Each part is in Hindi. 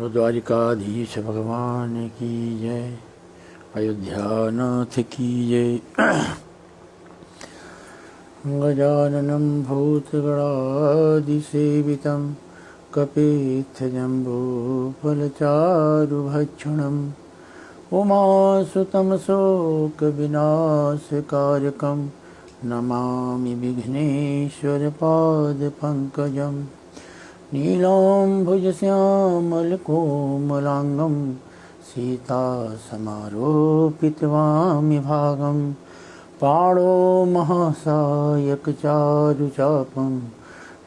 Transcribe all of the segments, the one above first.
द्वारिकाधीश भगवान की जय, अयोध्यानाथ की जय। गजाननं भूतगणादिसेवितं कपित्थजम्बूफलचारुभक्षणम् उमासुतं शोकविनाशकारकं नमामि विघ्नेश्वरपादपङ्कजम्। नीलाम्भुजश्यामलकोमलाङ्गं सीतासमारोपितवामि भागं। पाणो महासायकचारुचापं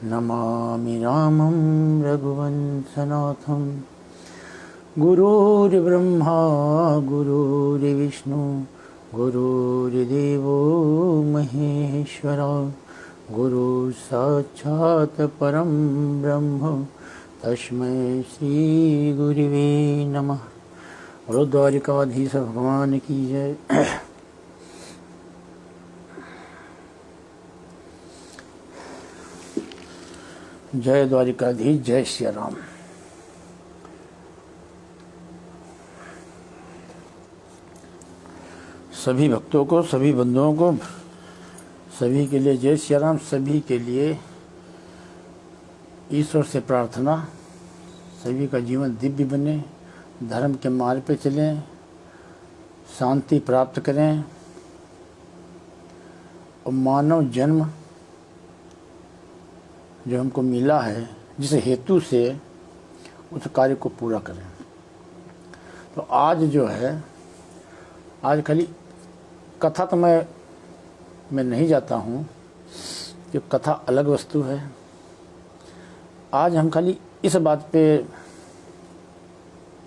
नमामि रामं रघुवंशनाथं। गुरुर्ब्रह्मा गुरुर्विष्णु गुरुर्देवो महेश्वरा, गुरु साक्षात् परम ब्रह्म तस्मै श्री गुरुवे नमः। बोलो द्वारिकाधीश भगवान की जय। जय द्वारिकाधीश, जय श्री राम। सभी भक्तों को, सभी बंधुओं को, सभी के लिए जय श्री राम। सभी के लिए ईश्वर से प्रार्थना, सभी का जीवन दिव्य बने, धर्म के मार्ग पे चलें, शांति प्राप्त करें और मानव जन्म जो हमको मिला है जिस हेतु से उस कार्य को पूरा करें। तो आज जो है, आज खाली कथा तो मैं नहीं जाता हूँ कि कथा अलग वस्तु है। आज हम खाली इस बात पे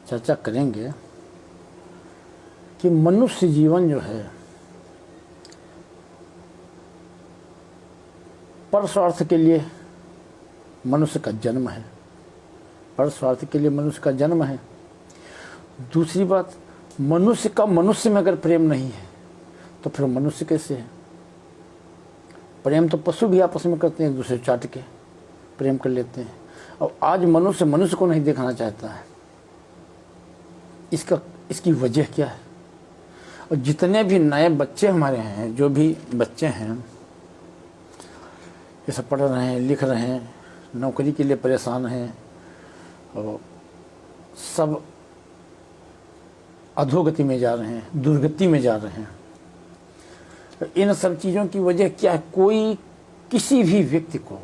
चर्चा करेंगे कि मनुष्य जीवन जो है पर स्वार्थ के लिए मनुष्य का जन्म है, पर स्वार्थ के लिए मनुष्य का जन्म है। दूसरी बात, मनुष्य का मनुष्य में अगर प्रेम नहीं है तो फिर मनुष्य कैसे है? प्रेम तो पशु भी आपस में करते हैं, एक दूसरे चाट के प्रेम कर लेते हैं। और आज मनुष्य मनुष्य को नहीं देखना चाहता है। इसकी वजह क्या है? और जितने भी नए बच्चे हमारे हैं, जो भी बच्चे हैं, ये सब पढ़ रहे हैं, लिख रहे हैं, नौकरी के लिए परेशान हैं और सब अधोगति में जा रहे हैं, दुर्गति में जा रहे हैं। इन सब चीज़ों की वजह क्या है? कोई किसी भी व्यक्ति को,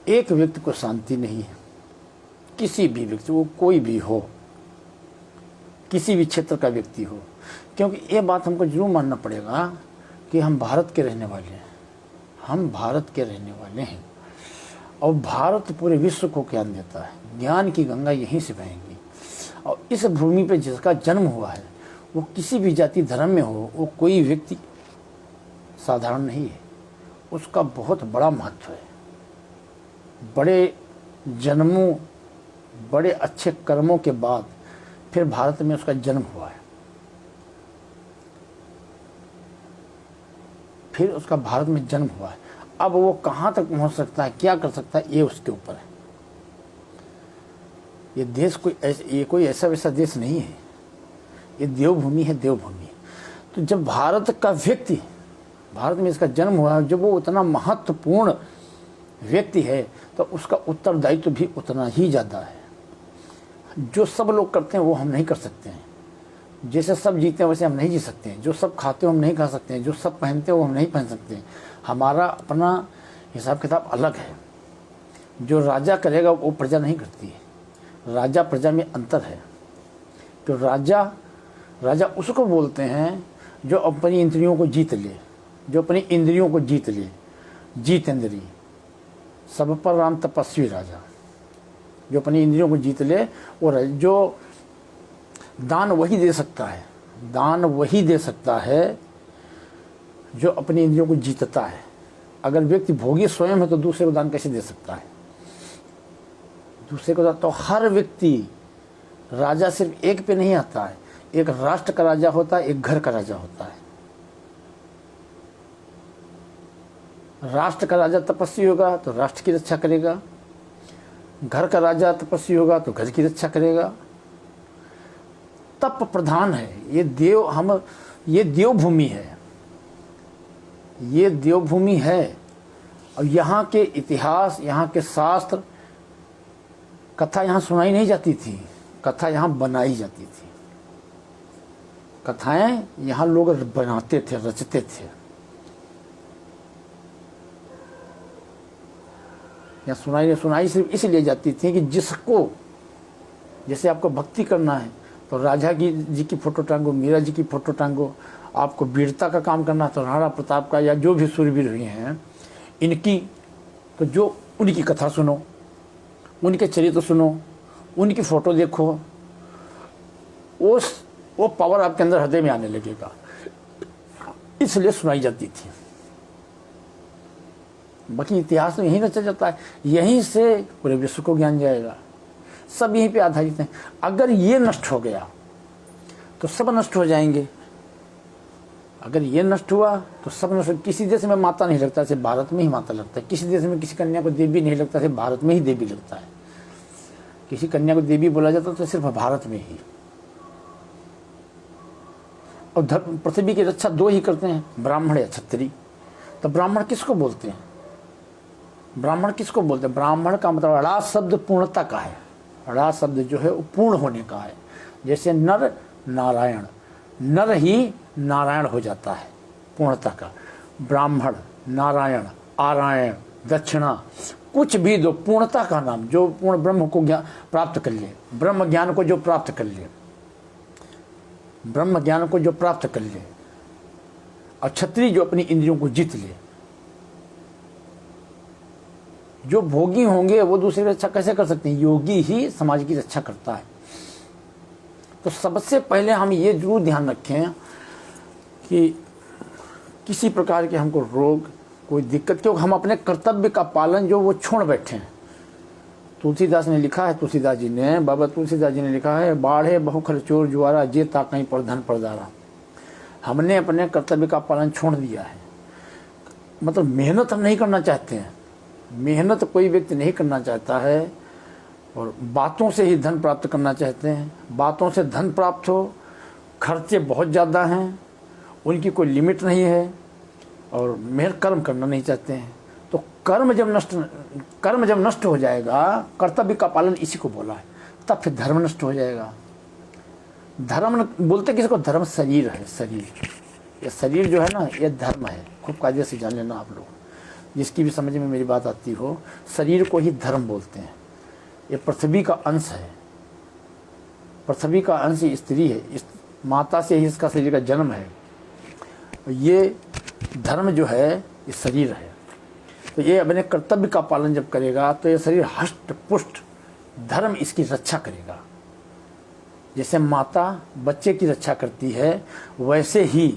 एक व्यक्ति को शांति नहीं है। किसी भी व्यक्ति, वो कोई भी हो, किसी भी क्षेत्र का व्यक्ति हो। क्योंकि ये बात हमको जरूर मानना पड़ेगा कि हम भारत के रहने वाले हैं, हम भारत के रहने वाले हैं और भारत पूरे विश्व को ज्ञान देता है। ज्ञान की गंगा यहीं से बहेगी। और इस भूमि पे जिसका जन्म हुआ है, वो किसी भी जाति धर्म में हो, वो कोई व्यक्ति साधारण नहीं है। उसका बहुत बड़ा महत्व है। बड़े जन्मों, बड़े अच्छे कर्मों के बाद फिर भारत में उसका जन्म हुआ है। फिर उसका भारत में जन्म हुआ है। अब वो कहाँ तक पहुँच सकता है, क्या कर सकता है, ये उसके ऊपर है। ये देश कोई ऐसा वैसा देश नहीं है। ये देवभूमि है, देवभूमि। तो जब भारत का व्यक्ति, भारत में इसका जन्म हुआ है, जब वो उतना महत्वपूर्ण व्यक्ति है तो उसका उत्तरदायित्व भी उतना ही ज़्यादा है। जो सब लोग करते हैं वो हम नहीं कर सकते हैं। जैसे सब जीते हैं वैसे हम नहीं जी सकते हैं। जो सब खाते हो हम नहीं खा सकते हैं। जो सब पहनते हो हम नहीं पहन सकते हैं। हमारा अपना हिसाब किताब अलग है। जो राजा करेगा वो प्रजा नहीं करती है। राजा प्रजा में अंतर है। तो राजा उसको बोलते हैं जो अपनी इंद्रियों को जीत ले, जो अपनी इंद्रियों को जीत ले, जीतेंद्री। सब पर राम तपस्वी राजा, जो अपनी इंद्रियों को जीत ले। और जो दान वही दे सकता है, दान वही दे सकता है जो अपनी इंद्रियों को जीतता है। अगर व्यक्ति भोगी स्वयं है तो दूसरे को दान कैसे दे सकता है? दूसरे को तो हर व्यक्ति राजा सिर्फ एक पे नहीं आता है, एक राष्ट्र का राजा होता है, एक घर का राजा होता है। राष्ट्र का राजा तपस्वी होगा तो राष्ट्र की रक्षा करेगा, घर का राजा तपस्वी होगा तो घर की रक्षा करेगा। तप प्रधान है ये ये देवभूमि है, ये देवभूमि है। और यहाँ के इतिहास, यहाँ के शास्त्र, कथा यहाँ सुनाई नहीं जाती थी, कथा यहाँ बनाई जाती थी। कथाएं यहाँ लोग बनाते थे, रचते थे। यहाँ सुनाई सिर्फ इसलिए जाती थी कि जिसको, जैसे आपको भक्ति करना है तो राजा जी की फोटो टांगो, मीरा जी की फोटो टांगो। आपको वीरता का काम करना है तो राणा प्रताप का या जो भी सूरवीर हुए हैं इनकी, तो जो उनकी कथा सुनो, उनके चरित्र सुनो, उनकी फोटो देखो, वो पावर आपके अंदर हृदय में आने लगेगा। इसलिए सुनाई जाती थी। बाकी इतिहास में यही रचा जाता है, यहीं से पूरे विश्व को ज्ञान जाएगा। सब यहीं पे आधारित है। अगर ये नष्ट हो गया तो सब नष्ट हो जाएंगे। अगर ये नष्ट हुआ तो सब नष्ट। किसी देश में माता नहीं लगता, सिर्फ भारत में ही माता लगता है। किसी देश में किसी कन्या को देवी नहीं लगता, सिर्फ भारत में ही देवी लगता है। किसी कन्या को देवी बोला जाता तो सिर्फ भारत में ही। और पृथ्वी की रक्षा दो ही करते हैं, ब्राह्मण या क्षत्रिय। तो ब्राह्मण किसको बोलते हैं? ब्राह्मण किसको बोलते हैं? ब्राह्मण का मतलब अड़ा शब्द पूर्णता का है। अड़ा शब्द जो है वो पूर्ण होने का है। जैसे नर नारायण, नर ही नारायण हो जाता है, पूर्णता का। ब्राह्मण, नारायण, आरायण, दक्षिणा, कुछ भी दो, पूर्णता का नाम, जो पूर्ण ब्रह्म को प्राप्त कर ले, ब्रह्म ज्ञान को जो प्राप्त कर ले, ब्रह्म ज्ञान को जो प्राप्त कर ले। और क्षत्रिय जो अपनी इंद्रियों को जीत ले। जो भोगी होंगे वो दूसरे की रक्षा कैसे कर सकते हैं? योगी ही समाज की रक्षा करता है। तो सबसे पहले हम ये जरूर ध्यान रखें कि किसी प्रकार के हमको रोग, कोई दिक्कत, क्योंकि हम अपने कर्तव्य का पालन जो वो छोड़ बैठे हैं। तुलसीदास ने लिखा है, तुलसीदास जी ने, बाबा तुलसीदास जी ने लिखा है, बाढ़े बहु खरचोर जुआरा जे ताकहीं पर धन परदारा। हमने अपने कर्तव्य का पालन छोड़ दिया है। मतलब मेहनत हम नहीं करना चाहते हैं। मेहनत कोई व्यक्ति नहीं करना चाहता है और बातों से ही धन प्राप्त करना चाहते हैं। बातों से धन प्राप्त हो, खर्चे बहुत ज़्यादा हैं, उनकी कोई लिमिट नहीं है, और मेहनत कर्म करना नहीं चाहते हैं। तो कर्म जब नष्ट हो जाएगा, कर्तव्य का पालन इसी को बोला है, तब फिर धर्म नष्ट हो जाएगा। धर्म बोलते किसको? धर्म शरीर है, शरीर। ये शरीर जो है ना, ये धर्म है। खूब कायदे से जान लेना आप लोग, जिसकी भी समझ में मेरी बात आती हो। शरीर को ही धर्म बोलते हैं। ये पृथ्वी का अंश है, पृथ्वी का अंश स्त्री है, इस माता से ही इसका शरीर का जन्म है। ये धर्म जो है ये शरीर है। तो ये अपने कर्तव्य का पालन जब करेगा तो ये शरीर हष्ट पुष्ट, धर्म इसकी रक्षा करेगा। जैसे माता बच्चे की रक्षा करती है, वैसे ही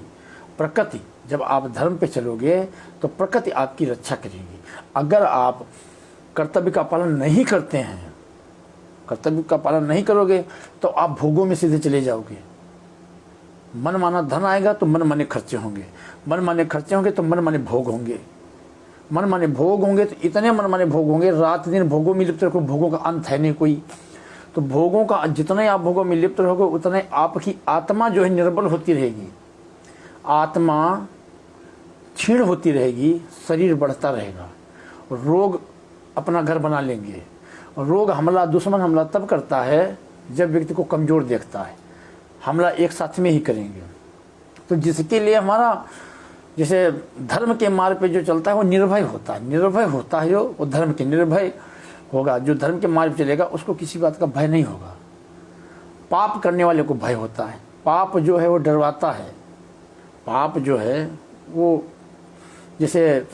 प्रकृति, जब आप धर्म पे चलोगे तो प्रकृति आपकी रक्षा करेगी। अगर आप कर्तव्य का पालन नहीं करते हैं, कर्तव्य का पालन नहीं करोगे तो आप भोगों में सीधे चले जाओगे। मन माना धन आएगा तो मन माने खर्चे होंगे, मन माने खर्चे होंगे तो मन माने भोग होंगे, मन माने भोग होंगे तो इतने मन माने भोग होंगे, रात दिन भोगों में लिप्त रखो, भोगों का अंत है नहीं कोई। तो भोगों का, जितने आप भोगों में लिप्त रहोगे उतने आपकी आत्मा जो है निर्बल होती रहेगी, आत्मा क्षीण होती रहेगी, शरीर बढ़ता रहेगा, रोग अपना घर बना लेंगे। रोग हमला, दुश्मन हमला तब करता है जब व्यक्ति को कमजोर देखता है। हमला एक साथ में ही करेंगे। तो जिसके लिए हमारा, जैसे धर्म के मार्ग पे जो चलता है वो निर्भय होता है, निर्भय होता है, वो धर्म के निर्भय होगा। जो धर्म के मार्ग पे चलेगा उसको किसी बात का भय नहीं होगा। पाप करने वाले को भय होता है, पाप जो है वो डरवाता है। पाप जो है वो, जैसे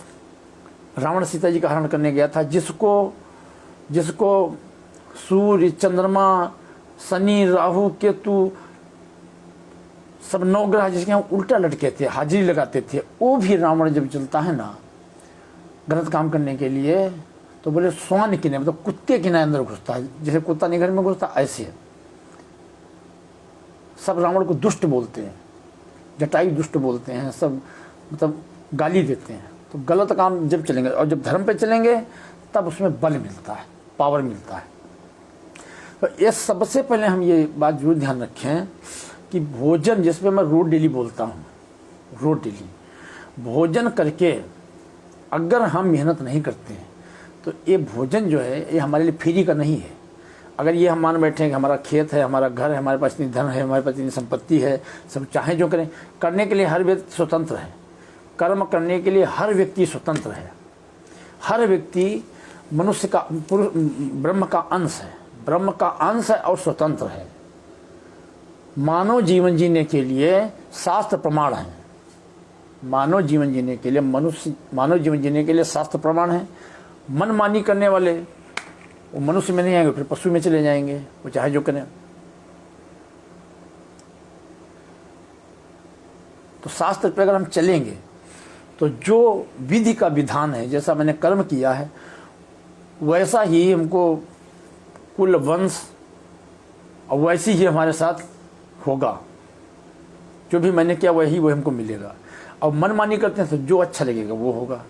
रावण सीता जी का हरण करने गया था, जिसको सूर्य, चंद्रमा, शनि, राहु, केतु, सब नवग्रह जिसके यहाँ उल्टा लटके थे, हाजिरी लगाते थे, वो भी रावण जब चलता है ना गलत काम करने के लिए, तो बोले श्वान की नहीं, मतलब कुत्ते की नहीं अंदर घुसता है। जैसे कुत्ता नहीं घर में घुसता, ऐसे सब रावण को दुष्ट बोलते हैं, जटायु दुष्ट बोलते हैं, सब मतलब गाली देते हैं। तो गलत काम जब चलेंगे और जब धर्म पे चलेंगे तब उसमें बल मिलता है, पावर मिलता है। तो ये सबसे पहले हम ये बात जरूर ध्यान रखें कि भोजन, जिसपे मैं रोज डेली बोलता हूँ, रोज डेली भोजन करके अगर हम मेहनत नहीं करते हैं तो ये भोजन जो है ये हमारे लिए फ्री का नहीं है। अगर ये हम मान बैठे हैं कि हमारा खेत है, हमारा घर है, हमारे पास इतनी धन है, हमारे पास इतनी संपत्ति है, सब चाहे जो करें, करने के लिए हर व्यक्ति स्वतंत्र है। कर्म करने के लिए हर व्यक्ति स्वतंत्र है। हर व्यक्ति मनुष्य का, ब्रह्म का अंश है, ब्रह्म का अंश है और स्वतंत्र है। मानव जीवन जीने के लिए शास्त्र प्रमाण है। मानव जीवन जीने के लिए, मानव जीवन जीने के लिए शास्त्र प्रमाण है। मनमानी करने वाले वो मनुष्य में नहीं आएंगे, फिर पशु में चले जाएंगे, वो चाहे जो करें। तो शास्त्र पे अगर हम चलेंगे तो जो विधि का विधान है, जैसा मैंने कर्म किया है वैसा ही हमको कुल वंश और वैसी ही हमारे साथ होगा। जो भी मैंने किया वही हमको मिलेगा। और मनमानी करते हैं तो जो अच्छा लगेगा वो होगा।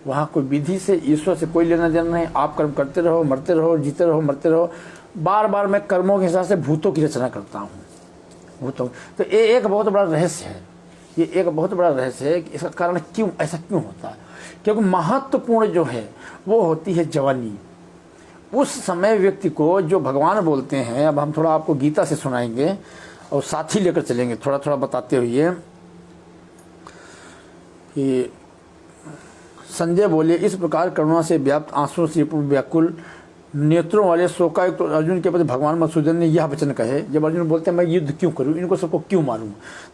वहाँ कोई विधि से, ईश्वर से कोई लेना देना नहीं। आप कर्म करते रहो, मरते रहो, जीते रहो, मरते रहो। बार बार मैं कर्मों के हिसाब से भूतों की रचना करता हूँ, भूतों। तो ये एक बहुत बड़ा रहस्य है, ये एक बहुत बड़ा रहस्य है कि इसका कारण क्यों, ऐसा क्यों होता है। क्योंकि महत्वपूर्ण जो है वो होती है जवानी। उस समय व्यक्ति को जो भगवान बोलते हैं, अब हम थोड़ा आपको गीता से सुनाएंगे और साथी लेकर चलेंगे थोड़ा थोड़ा बताते हुए कि संजय बोले, इस प्रकार करुणा से व्याप्त आंसुओं से व्याकुल नेत्रों वाले शोकायुक्त अर्जुन के प्रति भगवान मधुसूदन ने यह वचन कहे। जब अर्जुन बोलते हैं मैं युद्ध क्यों करूं, इनको सबको क्यों मारूं,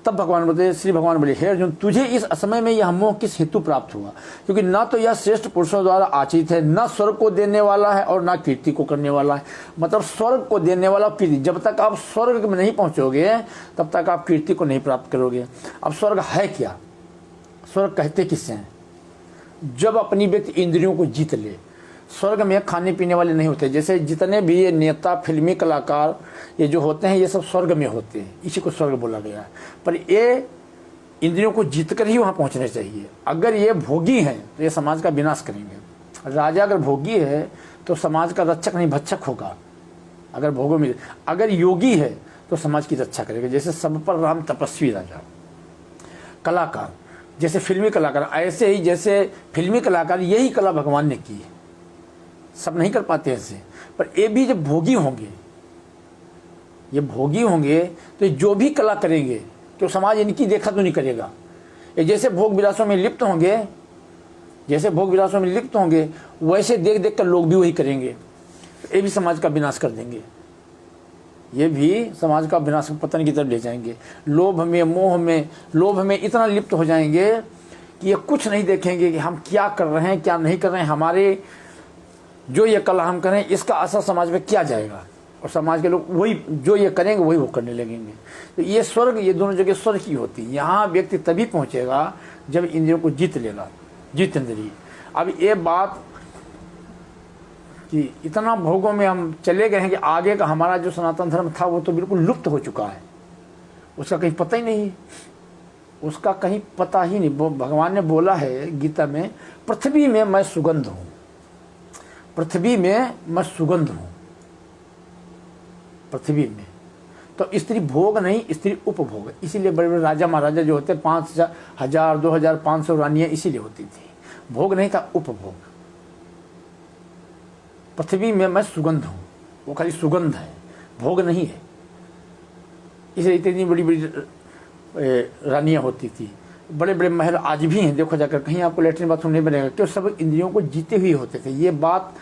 तब भगवान बोलते, श्री भगवान बोले, हे अर्जुन, तुझे इस असमय में यह मोह किस हेतु प्राप्त हुआ। क्योंकि न तो यह श्रेष्ठ पुरुषों द्वारा आचित है, न स्वर्ग को देने वाला है और न कीर्ति को करने वाला है। मतलब स्वर्ग को देने वाला कीर्ति, जब तक आप स्वर्ग में नहीं पहुंचोगे तब तक आप कीर्ति को नहीं प्राप्त करोगे। अब स्वर्ग है क्या, स्वर्ग कहते किससे हैं, जब अपनी व्यक्ति इंद्रियों को जीत ले। स्वर्ग में खाने पीने वाले नहीं होते। जैसे जितने भी ये नेता, फिल्मी कलाकार ये जो होते हैं, ये सब स्वर्ग में होते हैं, इसी को स्वर्ग बोला गया है। पर ये इंद्रियों को जीतकर ही वहां पहुंचने चाहिए। अगर ये भोगी हैं तो ये समाज का विनाश करेंगे। राजा अगर भोगी है तो समाज का रक्षक नहीं भक्षक होगा। अगर भोगों में, अगर योगी है तो समाज की रक्षा करेगा। जैसे सब पर राम तपस्वी राजा। कलाकार जैसे फिल्मी कलाकार, ऐसे ही जैसे फिल्मी कलाकार, यही कला भगवान ने की है। सब नहीं कर पाते ऐसे, पर ये भी जब भोगी होंगे, ये भोगी होंगे तो जो भी कला करेंगे तो समाज इनकी देखा तो नहीं करेगा। ये जैसे भोग विलासों में लिप्त होंगे, जैसे भोग विलासों में लिप्त होंगे वैसे देख देख कर लोग भी वही करेंगे। ये भी समाज का विनाश कर देंगे, ये भी समाज का विनाश, पतन की तरफ ले जाएंगे। लोभ में, मोह में, लोभ में इतना लिप्त हो जाएंगे कि ये कुछ नहीं देखेंगे कि हम क्या कर रहे हैं, क्या नहीं कर रहे हैं। हमारे जो ये कला हम करें इसका असर समाज में क्या जाएगा, और समाज के लोग वही जो ये करेंगे वही वो करने लगेंगे। तो ये स्वर्ग, ये दोनों जगह स्वर्ग की होती है। यहाँ व्यक्ति तभी पहुंचेगा जब इंद्रियों को जीत लेगा, जीत इंद्रिय। अब ये बात कि इतना भोगों में हम चले गए हैं कि आगे का हमारा जो सनातन धर्म था वो तो बिल्कुल लुप्त हो चुका है। उसका कहीं पता ही नहीं, उसका कहीं पता ही नहीं। भगवान ने बोला है गीता में, पृथ्वी में मैं सुगंध हूं, पृथ्वी में मैं सुगंध हूं, पृथ्वी में। तो स्त्री भोग नहीं, स्त्री उपभोग। इसीलिए बड़े बड़े राजा महाराजा जो होते 5,000, 2,500 रानियां इसीलिए होती थी। भोग नहीं था, उपभोग। पृथ्वी में मैं सुगंध हूं, वो खाली सुगंध है, भोग नहीं है। इसलिए इतनी बड़ी बड़ी रानियां होती थी। बड़े बड़े महल आज भी हैं, देखो जाकर, कहीं आपको लेटरिन बाथरूम नहीं बनेगा, क्यों? सब इंद्रियों को जीते हुए होते थे। ये बात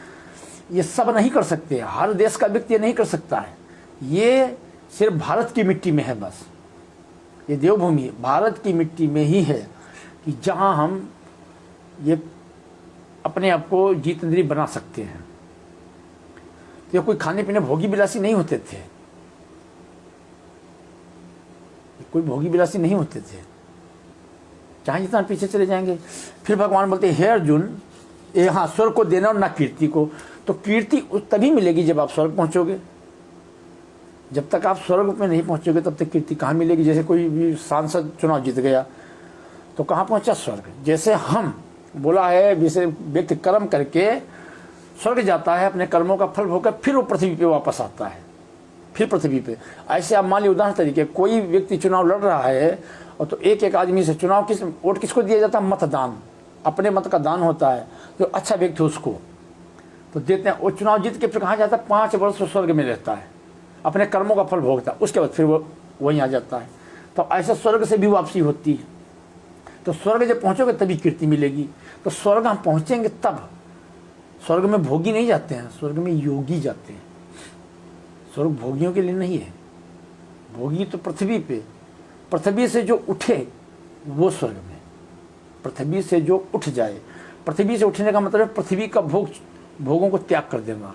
ये सब नहीं कर सकते, हर देश का व्यक्ति नहीं कर सकता है। ये सिर्फ भारत की मिट्टी में है बस। ये देवभूमि भारत की मिट्टी में ही है कि जहां हम ये अपने आप को जीत इंद्रिय बना सकते हैं। तो ये कोई खाने पीने भोगी विलासी नहीं होते थे, कोई भोगी विलासी नहीं होते थे, चाहे जितना पीछे चले जाएंगे। फिर भगवान बोलते हैं, हे अर्जुन, हाँ, स्वर्ग को देना और ना कीर्ति को। तो कीर्ति तभी मिलेगी जब आप स्वर्ग पहुंचोगे, जब तक आप स्वर्ग में नहीं पहुंचोगे तब तक कीर्ति कहाँ मिलेगी। जैसे कोई भी सांसद चुनाव जीत गया तो कहाँ पहुंचा? स्वर्ग। जैसे हम बोला है, जैसे व्यक्ति कर्म करके स्वर्ग जाता है, अपने कर्मों का फल भोगकर फिर वो पृथ्वी पे वापस आता है, फिर पृथ्वी पे। ऐसे आप मान लीजिए उदाहरण तरीके, कोई व्यक्ति चुनाव लड़ रहा है और तो एक एक आदमी से चुनाव वोट किसको दिया जाता है? मतदान, अपने मत का दान होता है। जो अच्छा व्यक्ति उसको तो देते हैं। वो चुनाव जीत के फिर कहाँ जाता है? 5 वर्ष स्वर्ग में रहता है, अपने कर्मों का फल भोगता है, उसके बाद फिर वो वहीं आ जाता है। तो ऐसे स्वर्ग से भी वापसी होती है। तो स्वर्ग जब पहुँचोगे तभी कीर्ति मिलेगी। तो स्वर्ग हम पहुँचेंगे तब। स्वर्ग में भोगी नहीं जाते हैं, स्वर्ग में योगी जाते हैं। स्वर्ग भोगियों के लिए नहीं है। भोगी तो पृथ्वी पे, पृथ्वी से जो उठे वो स्वर्ग में। पृथ्वी से जो उठ जाए, पृथ्वी से उठने का मतलब है पृथ्वी का भोगों को त्याग कर देना।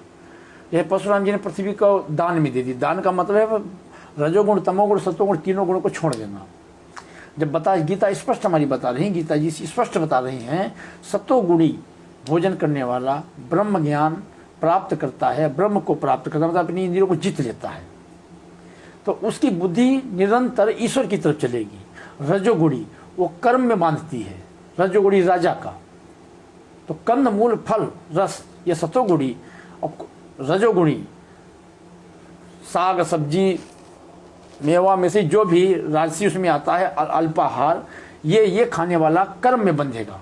यह परशुराम जी ने पृथ्वी को दान में दे दी। दान का मतलब है रजोगुण, तमोगुण, सत्वगुण, तीनों गुणों को छोड़ देना। जब गीता स्पष्ट हमारी बता रही है, गीता जी स्पष्ट बता रही हैं, सत्वगुणी भोजन करने वाला ब्रह्म ज्ञान प्राप्त करता है, ब्रह्म को प्राप्त करता है, मतलब अपनी इंद्रियों को जीत लेता है। तो उसकी बुद्धि निरंतर ईश्वर की तरफ चलेगी। रजोगुणी वो कर्म में बांधती है, रजोगुणी राजा का। तो कंद मूल फल रस ये सतोगुणी, और रजोगुणी साग सब्जी मेवा में से जो भी राजसी उसमें आता है, अल्पाहार, ये खाने वाला कर्म में बंधेगा।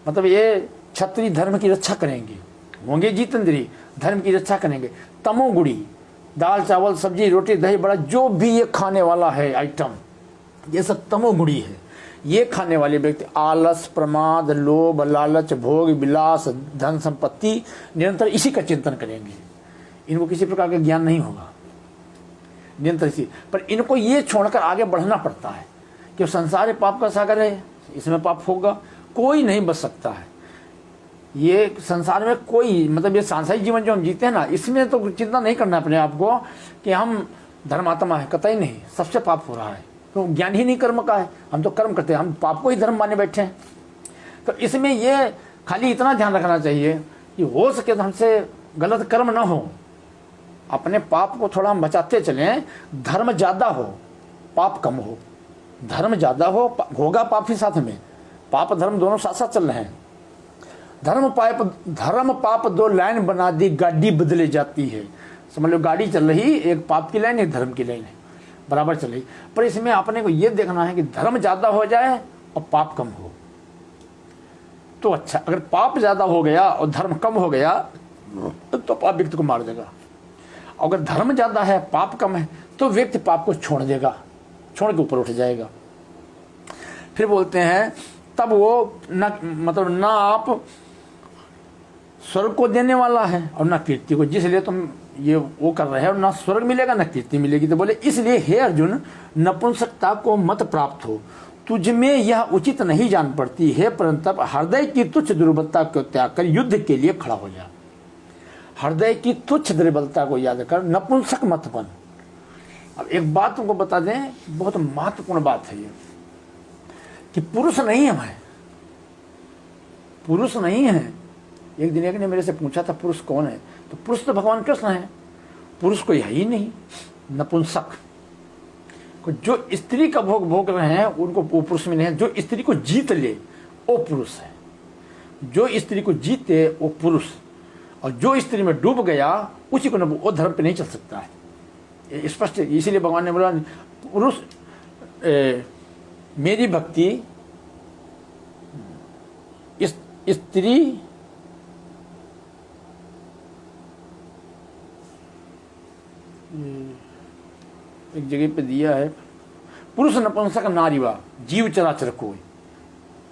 मतलब ये क्षत्रिय धर्म की रक्षा करेंगे, होंगे जितेंद्रिय, धर्म की रक्षा करेंगे। तमोगुणी दाल चावल सब्जी रोटी दही बड़ा जो भी ये खाने वाला है आइटम, ये सब तमोगुणी है। ये खाने वाले व्यक्ति आलस, प्रमाद, लोभ, लालच, भोग विलास, धन संपत्ति, निरंतर इसी का चिंतन करेंगे। इनको किसी प्रकार का ज्ञान नहीं होगा, निरंतर इसी पर। इनको ये छोड़कर आगे बढ़ना पड़ता है कि संसार पाप का सागर है, इसमें पाप होगा, कोई नहीं बच सकता है। ये संसार में कोई, मतलब ये सांसारिक जीवन जो हम जीते हैं ना, इसमें तो चिंता नहीं करना अपने आप को कि हम धर्मात्मा है, कतई नहीं। सबसे पाप हो रहा है तो ज्ञान ही नहीं कर्म का है। हम तो कर्म करते हैं, हम पाप को ही धर्म माने बैठे हैं। तो इसमें ये खाली इतना ध्यान रखना चाहिए कि हो सके तो हमसे गलत कर्म ना हो, अपने पाप को थोड़ा हम बचाते चलें। धर्म ज़्यादा हो, पाप कम हो। धर्म ज़्यादा होगा पाप ही साथ में, पाप धर्म दोनों साथ साथ चल रहे हैं। धर्म पाप 2 लाइन बना दी, गाड़ी बदले जाती है। समझ लो गाड़ी चल रही, एक पाप की लाइन एक धर्म की लाइन है, बराबर चल रही। पर इसमें अपने को ये देखना है कि धर्म ज़्यादा हो जाए और पाप कम हो तो अच्छा। अगर पाप ज़्यादा हो गया और धर्म कम हो गया तो पाप व्यक्ति को मार देगा। अगर धर्म ज़्यादा है पाप कम है तो व्यक्ति पाप को छोड़ देगा, छोड़ के ऊपर उठ जाएगा। फिर बोलते हैं तब वो ना आप स्वर्ग को देने वाला है और ना कीर्ति को, जिसलिए तुम ये वो कर रहे हो, ना स्वर्ग मिलेगा ना कीर्ति मिलेगी। तो बोले इसलिए हे अर्जुन, नपुंसकता को मत प्राप्त हो, तुझ में यह उचित नहीं जान पड़ती है, परंतु हृदय की तुच्छ दुर्बलता को त्याग कर युद्ध के लिए खड़ा हो जा। हृदय की तुच्छ दुर्बलता को याद कर, नपुंसक मत बन। अब एक बात तुमको बता दें, बहुत महत्वपूर्ण बात है ये, कि पुरुष नहीं है मैं, पुरुष नहीं है। एक दिन एक ने मेरे से पूछा था पुरुष कौन है, तो पुरुष तो भगवान कृष्ण है, पुरुष कोई है ही नहीं। नपुंसक को जो स्त्री का भोग रहे हैं उनको वो पुरुष में नहीं है। जो स्त्री को जीत ले वो पुरुष है, जो स्त्री को जीते वो पुरुष, और जो स्त्री में डूब गया उसी को वो धर्म पे नहीं चल सकता है। स्पष्ट, इसीलिए भगवान ने बोला पुरुष मेरी भक्ति स्त्री एक जगह पे दिया है, पुरुष नपुंसक नारीवा जीव चराचर कोई।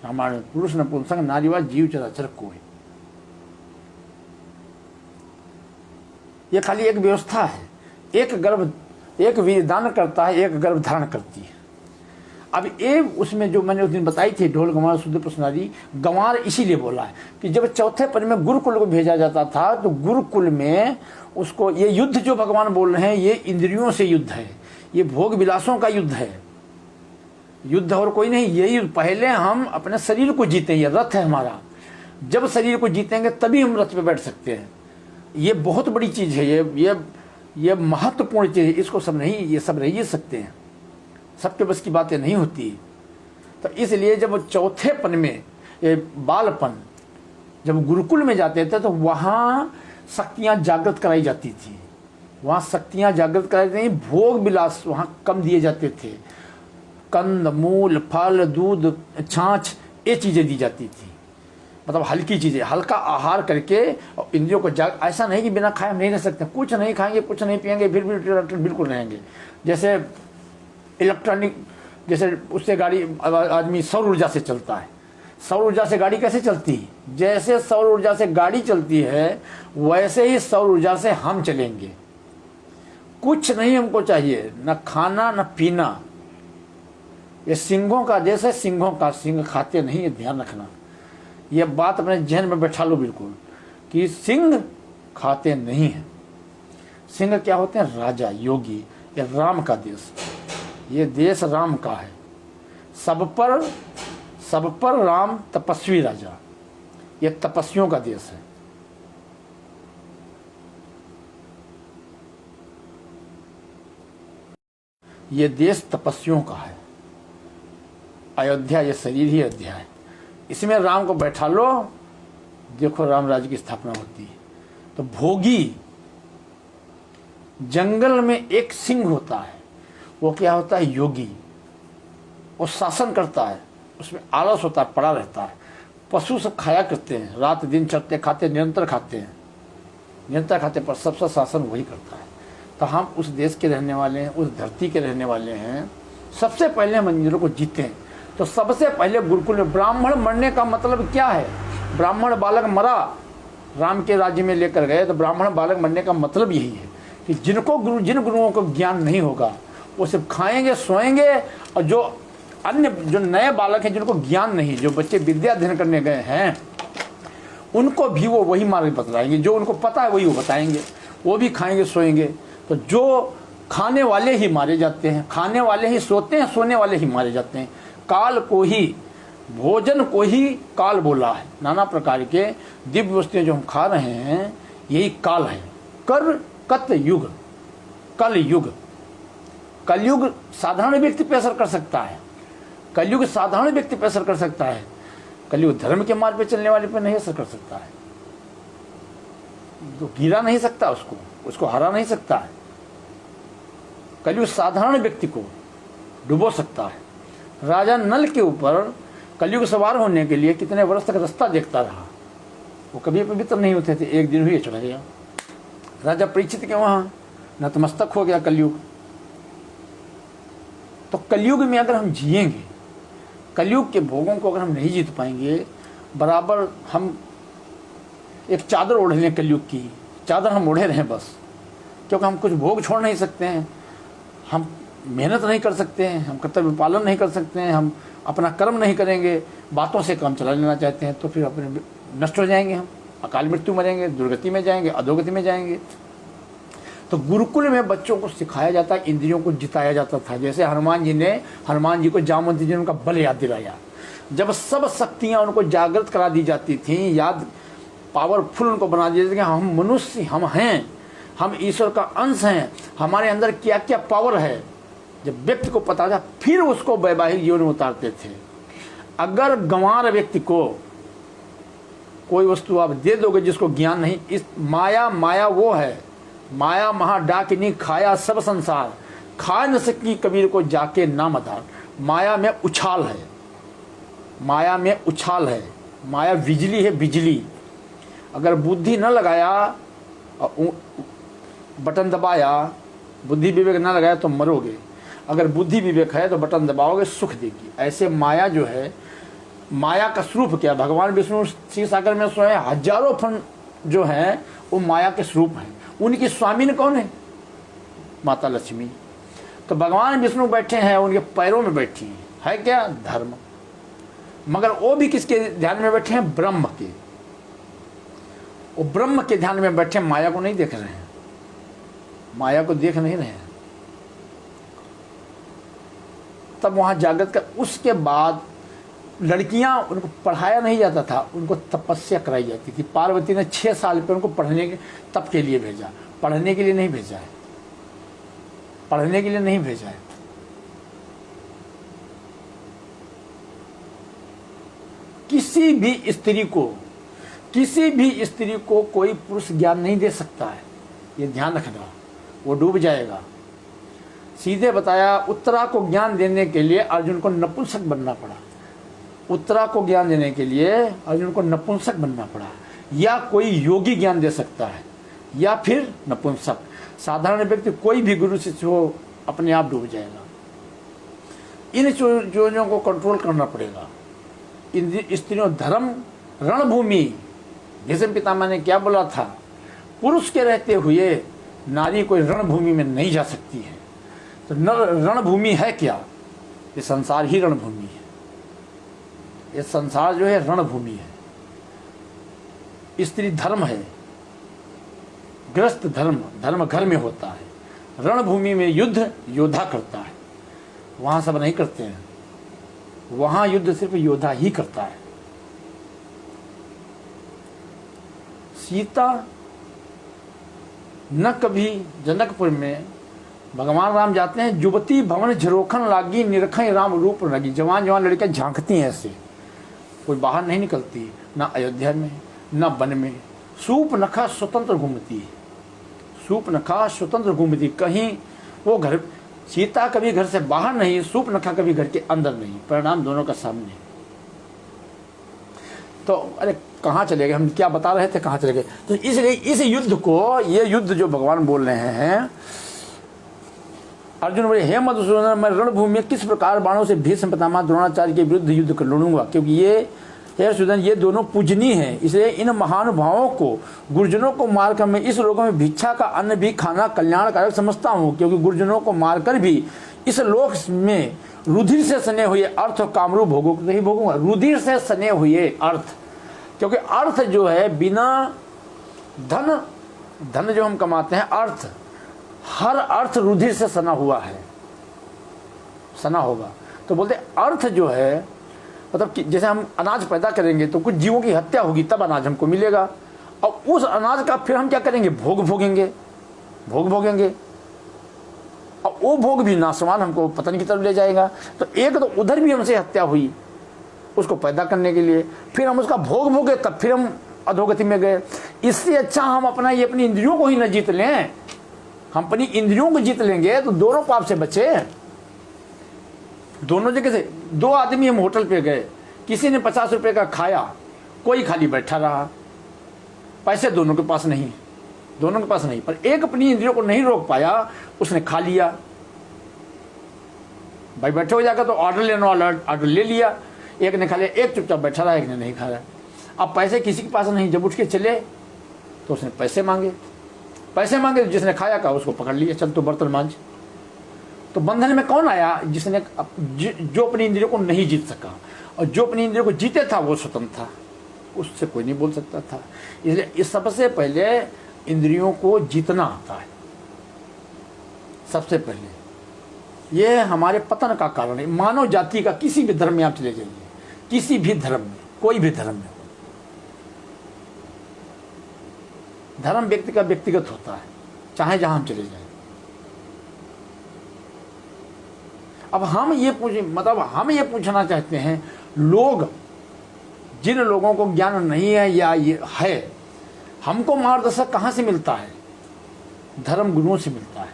हमारे पुरुष नपुंसक नारीवा जीव चराचर कोई, ये खाली एक व्यवस्था है। एक वीर दान करता है, एक गर्भ धारण करती है। अब ये उसमें जो मैंने उस दिन बताई थी ढोल गंवार शुद्ध प्रश्नादि, गंवार इसीलिए बोला है कि जब चौथे पद में गुरुकुल को भेजा जाता था तो गुरुकुल में उसको ये युद्ध जो भगवान बोल रहे हैं ये इंद्रियों से युद्ध है, ये भोग विलासों का युद्ध है। युद्ध और कोई नहीं, यही पहले हम अपने शरीर को जीते, ये रथ है हमारा। जब शरीर को जीतेंगे तभी हम रथ पे बैठ सकते हैं। ये बहुत बड़ी चीज़ है। ये ये महत्वपूर्ण चीज है, इसको सब नहीं, ये सब रह ही सकते हैं, सबके बस की बातें नहीं होती। तो इसलिए जब चौथेपन में, ये बालपन, जब गुरुकुल में जाते थे तो वहाँ शक्तियाँ जागृत कराई जाती थी, वहाँ शक्तियाँ जागृत कराई जाती थी। भोग विलास वहाँ कम दिए जाते थे, कंद मूल फल दूध छाछ ये चीज़ें दी जाती थी, मतलब हल्की चीज़ें, हल्का आहार करके इंद्रियों को जाग। ऐसा नहीं कि बिना खाए हम नहीं रह सकते, कुछ नहीं खाएंगे कुछ नहीं पिएंगे फिर भी बिल्कुल रहेंगे। जैसे इलेक्ट्रॉनिक, जैसे उससे गाड़ी, आदमी सौर ऊर्जा से चलता है, सौर ऊर्जा से गाड़ी कैसे चलती है? जैसे सौर ऊर्जा से गाड़ी चलती है वैसे ही सौर ऊर्जा से हम चलेंगे। कुछ नहीं हमको चाहिए, न खाना न पीना। ये सिंहों का देश है, सिंहों का, सिंह खाते नहीं, ये ध्यान रखना। ये बात अपने जहन में बैठा लो बिल्कुल, कि सिंह खाते नहीं हैं। सिंह क्या होते हैं? राजा, योगी। ये राम का देश, ये देश राम का है। सब पर राम तपस्वी राजा, ये तपस्वियों का देश है। ये देश तपस्वियों का है। अयोध्या, ये शरीर ही अयोध्या है, इसमें राम को बैठा लो, देखो राम राज्य की स्थापना होती है। तो भोगी, जंगल में एक सिंह होता है, वो क्या होता है? योगी। वो शासन करता है, उसमें आलस होता है, पड़ा रहता है। पशु सब खाया करते हैं, रात दिन चलते खाते, निरंतर खाते हैं, निरंतर खाते, पर सबसे शासन वही करता है। तो हम उस देश के रहने वाले हैं, उस धरती के रहने वाले हैं। सबसे पहले हम मंदिरों को जीते हैं। तो सबसे पहले गुरुकुल में ब्राह्मण मरने का मतलब क्या है? ब्राह्मण बालक मरा, राम के राज्य में लेकर गए, तो ब्राह्मण बालक मरने का मतलब यही है कि जिन गुरुओं को ज्ञान नहीं होगा वो सिर्फ खाएंगे सोएंगे, और जो अन्य जो नए बालक हैं जिनको ज्ञान नहीं, जो बच्चे विद्या अध्ययन करने गए हैं, उनको भी वो वही मार्ग बतलाएंगे, जो उनको पता है वही वो बताएंगे, वो भी खाएंगे सोएंगे। तो जो खाने वाले ही मारे जाते हैं, खाने वाले ही सोते हैं, सोने वाले ही मारे जाते हैं। काल को ही, भोजन को ही काल बोला है। नाना प्रकार के दिव्य वस्तुएं जो हम खा रहे हैं यही काल है। कत युग, कल युग। कलयुग साधारण व्यक्ति पे असर कर सकता है, कलयुग साधारण व्यक्ति पे असर कर सकता है। कलयुग धर्म के मार्ग पे चलने वाले पे नहीं असर कर सकता है, तो गिरा नहीं सकता उसको हरा नहीं सकता है। कलयुग साधारण व्यक्ति को डुबो सकता है। राजा नल के ऊपर कलयुग सवार होने के लिए कितने वर्ष तक रास्ता देखता रहा, वो कभी पवित्र नहीं होते थे, एक दिन हुए चला गया। राजा परीक्षित के वहाँ नतमस्तक हो गया कलयुग। तो कलयुग में अगर हम जिएंगे, कलयुग के भोगों को अगर हम नहीं जीत पाएंगे, बराबर हम एक चादर ओढ़ लें, कलयुग की चादर हम ओढ़े रहें बस, क्योंकि हम कुछ भोग छोड़ नहीं सकते हैं, हम मेहनत नहीं कर सकते हैं, हम कर्तव्य पालन नहीं कर सकते हैं, हम अपना कर्म नहीं करेंगे, बातों से काम चला लेना चाहते हैं, तो फिर अपने नष्ट हो जाएंगे, हम अकाल मृत्यु मरेंगे, दुर्गति में जाएंगे, अधोगति में जाएंगे। तो गुरुकुल में बच्चों को सिखाया जाता है, इंद्रियों को जिताया जाता था। जैसे हनुमान जी को जामवंती जी ने उनका बल याद दिलाया, जब सब शक्तियाँ उनको जागृत करा दी जाती थी, याद पावरफुल उनको बना दिया जाता कि हम मनुष्य, हम हैं, हम ईश्वर का अंश हैं, हमारे अंदर क्या क्या पावर है। जब व्यक्ति को पता था, फिर उसको वैवाहिक जीवन में उतारते थे। अगर गंवार व्यक्ति को कोई वस्तु आप दे दोगे जिसको ज्ञान नहीं, इस माया वो है, माया महा डाकिनी खाया सब संसार, खा न सकी कबीर को जाके नाम आधार। माया में उछाल है, माया में उछाल है, माया बिजली है, बिजली। अगर बुद्धि न लगाया, बटन दबाया, बुद्धि विवेक न लगाया तो मरोगे। अगर बुद्धि विवेक है तो बटन दबाओगे, सुख देगी। ऐसे माया जो है, माया का स्वरूप क्या? भगवान विष्णु क्षीर सागर में सोए, हजारों फन जो हैं वो माया के स्वरूप हैं। उनकी स्वामिन कौन है? माता लक्ष्मी। तो भगवान विष्णु बैठे हैं, उनके पैरों में बैठी है क्या? धर्म। मगर वो भी किसके ध्यान में बैठे हैं? ब्रह्म के। वो ब्रह्म के ध्यान में बैठे, माया को नहीं देख रहे हैं, माया को देख नहीं रहे हैं। तब वहां जागृत कर, उसके बाद लड़कियां, उनको पढ़ाया नहीं जाता था, उनको तपस्या कराई जाती थी। पार्वती ने 6 साल पे उनको पढ़ने के तप के लिए भेजा, पढ़ने के लिए नहीं भेजा है। पढ़ने के लिए नहीं भेजा है। किसी भी स्त्री को कोई पुरुष ज्ञान नहीं दे सकता है, ये ध्यान रखना, वो डूब जाएगा। सीधे बताया, उत्तरा को ज्ञान देने के लिए अर्जुन को नपुंसक बनना पड़ा। उत्तरा को ज्ञान देने के लिए अर्जुन को नपुंसक बनना पड़ा। या कोई योगी ज्ञान दे सकता है या फिर नपुंसक। साधारण व्यक्ति कोई भी गुरु शिष्य हो अपने आप डूब जाएगा। इन चीजों को कंट्रोल करना पड़ेगा। इन स्त्रियों धर्म रणभूमि, भीष्म पितामह ने क्या बोला था, पुरुष के रहते हुए नारी कोई रणभूमि में नहीं जा सकती है। तो रणभूमि है क्या? ये संसार ही रणभूमि है। ये संसार जो है रणभूमि है। स्त्री धर्म है, ग्रस्त धर्म घर में होता है। रणभूमि में युद्ध योद्धा करता है, वहां सब नहीं करते हैं। वहां युद्ध सिर्फ योद्धा ही करता है। सीता न कभी जनकपुर में भगवान राम जाते हैं, युवती भवन झरोखन लागी निरखई राम रूप लगी। जवान लड़कियां झांकती हैं ऐसे, कोई बाहर नहीं निकलती, ना अयोध्या में ना वन में। सूपनखा स्वतंत्र घूमती है, सूपनखा स्वतंत्र घूमती, कहीं वो घर, सीता कभी घर से बाहर नहीं, सूपनखा कभी घर के अंदर नहीं। परिणाम दोनों का सामने। तो अरे कहाँ चले गए, हम क्या बता रहे थे, कहाँ चले गए? तो इसलिए इस युद्ध को, ये युद्ध जो भगवान बोल रहे हैं, अर्जुन बोले, हे मधुसूदन, मैं रणभूमि में किस प्रकार बाणों से भीष्म पितामह द्रोणाचार्य के विरुद्ध युद्ध कर लड़ूंगा, क्योंकि ये, हे सुदन, ये दोनों पूजनीय हैं। इसलिए इन महानुभावों को, गुरुजनों को मारकर मैं इस लोक में भिक्षा का अन्न भी खाना कल्याणकारक समझता हूँ, क्योंकि गुरुजनों को मारकर भी इस लोक में रुधिर से सने हुए अर्थ और कामरूप भोगों को नहीं भोगूंगा। रुधिर से सने हुए अर्थ, क्योंकि अर्थ जो है बिना धन जो हम कमाते हैं, अर्थ, हर अर्थ रुधिर से सना हुआ है, सना होगा। तो बोलते अर्थ जो है, मतलब कि जैसे हम अनाज पैदा करेंगे तो कुछ जीवों की हत्या होगी तब अनाज हमको मिलेगा, और उस अनाज का फिर हम क्या करेंगे, भोग भोगेंगे, और वो भोग भी नाशवान हमको पतन की तरफ ले जाएगा। तो एक तो उधर भी हमसे हत्या हुई उसको पैदा करने के लिए, फिर हम उसका भोग भोगे तब फिर हम अधोगति में गए। इससे अच्छा हम अपनी इंद्रियों को ही न जीत लें। हम अपनी इंद्रियों को जीत लेंगे तो दोनों पाप से बचे। दोनों जगह से, दो आदमी हम होटल पे गए, किसी ने 50 रुपए का खाया, कोई खाली बैठा रहा, पैसे दोनों के पास नहीं, पर एक अपनी इंद्रियों को नहीं रोक पाया, उसने खा लिया। भाई बैठे हो जाकर तो ऑर्डर लेने वाला ऑर्डर ले लिया, एक ने खा लिया, एक चुपचाप बैठा रहा, एक ने नहीं खाया। अब पैसे किसी के पास नहीं, जब उठ के चले तो उसने पैसे मांगे तो जिसने खाया का उसको पकड़ लिया, चल तो बर्तन मांझ। तो बंधन में कौन आया, जिसने जो अपनी इंद्रियों को नहीं जीत सका, और जो अपनी इंद्रियों को जीते था वो स्वतंत्र था, उससे कोई नहीं बोल सकता था। इसलिए इस सबसे पहले इंद्रियों को जीतना आता है, सबसे पहले। ये हमारे पतन का कारण है। मानव जाति का किसी भी धर्म में आप चले जाइए, किसी भी धर्म में, कोई भी धर्म में, धर्म व्यक्ति का व्यक्तिगत होता है, चाहे जहां हम चले जाएं। अब हम ये पूछना चाहते हैं, लोग, जिन लोगों को ज्ञान नहीं है या ये है, हमको मार्गदर्शक कहां से मिलता है? धर्म गुरुओं से मिलता है।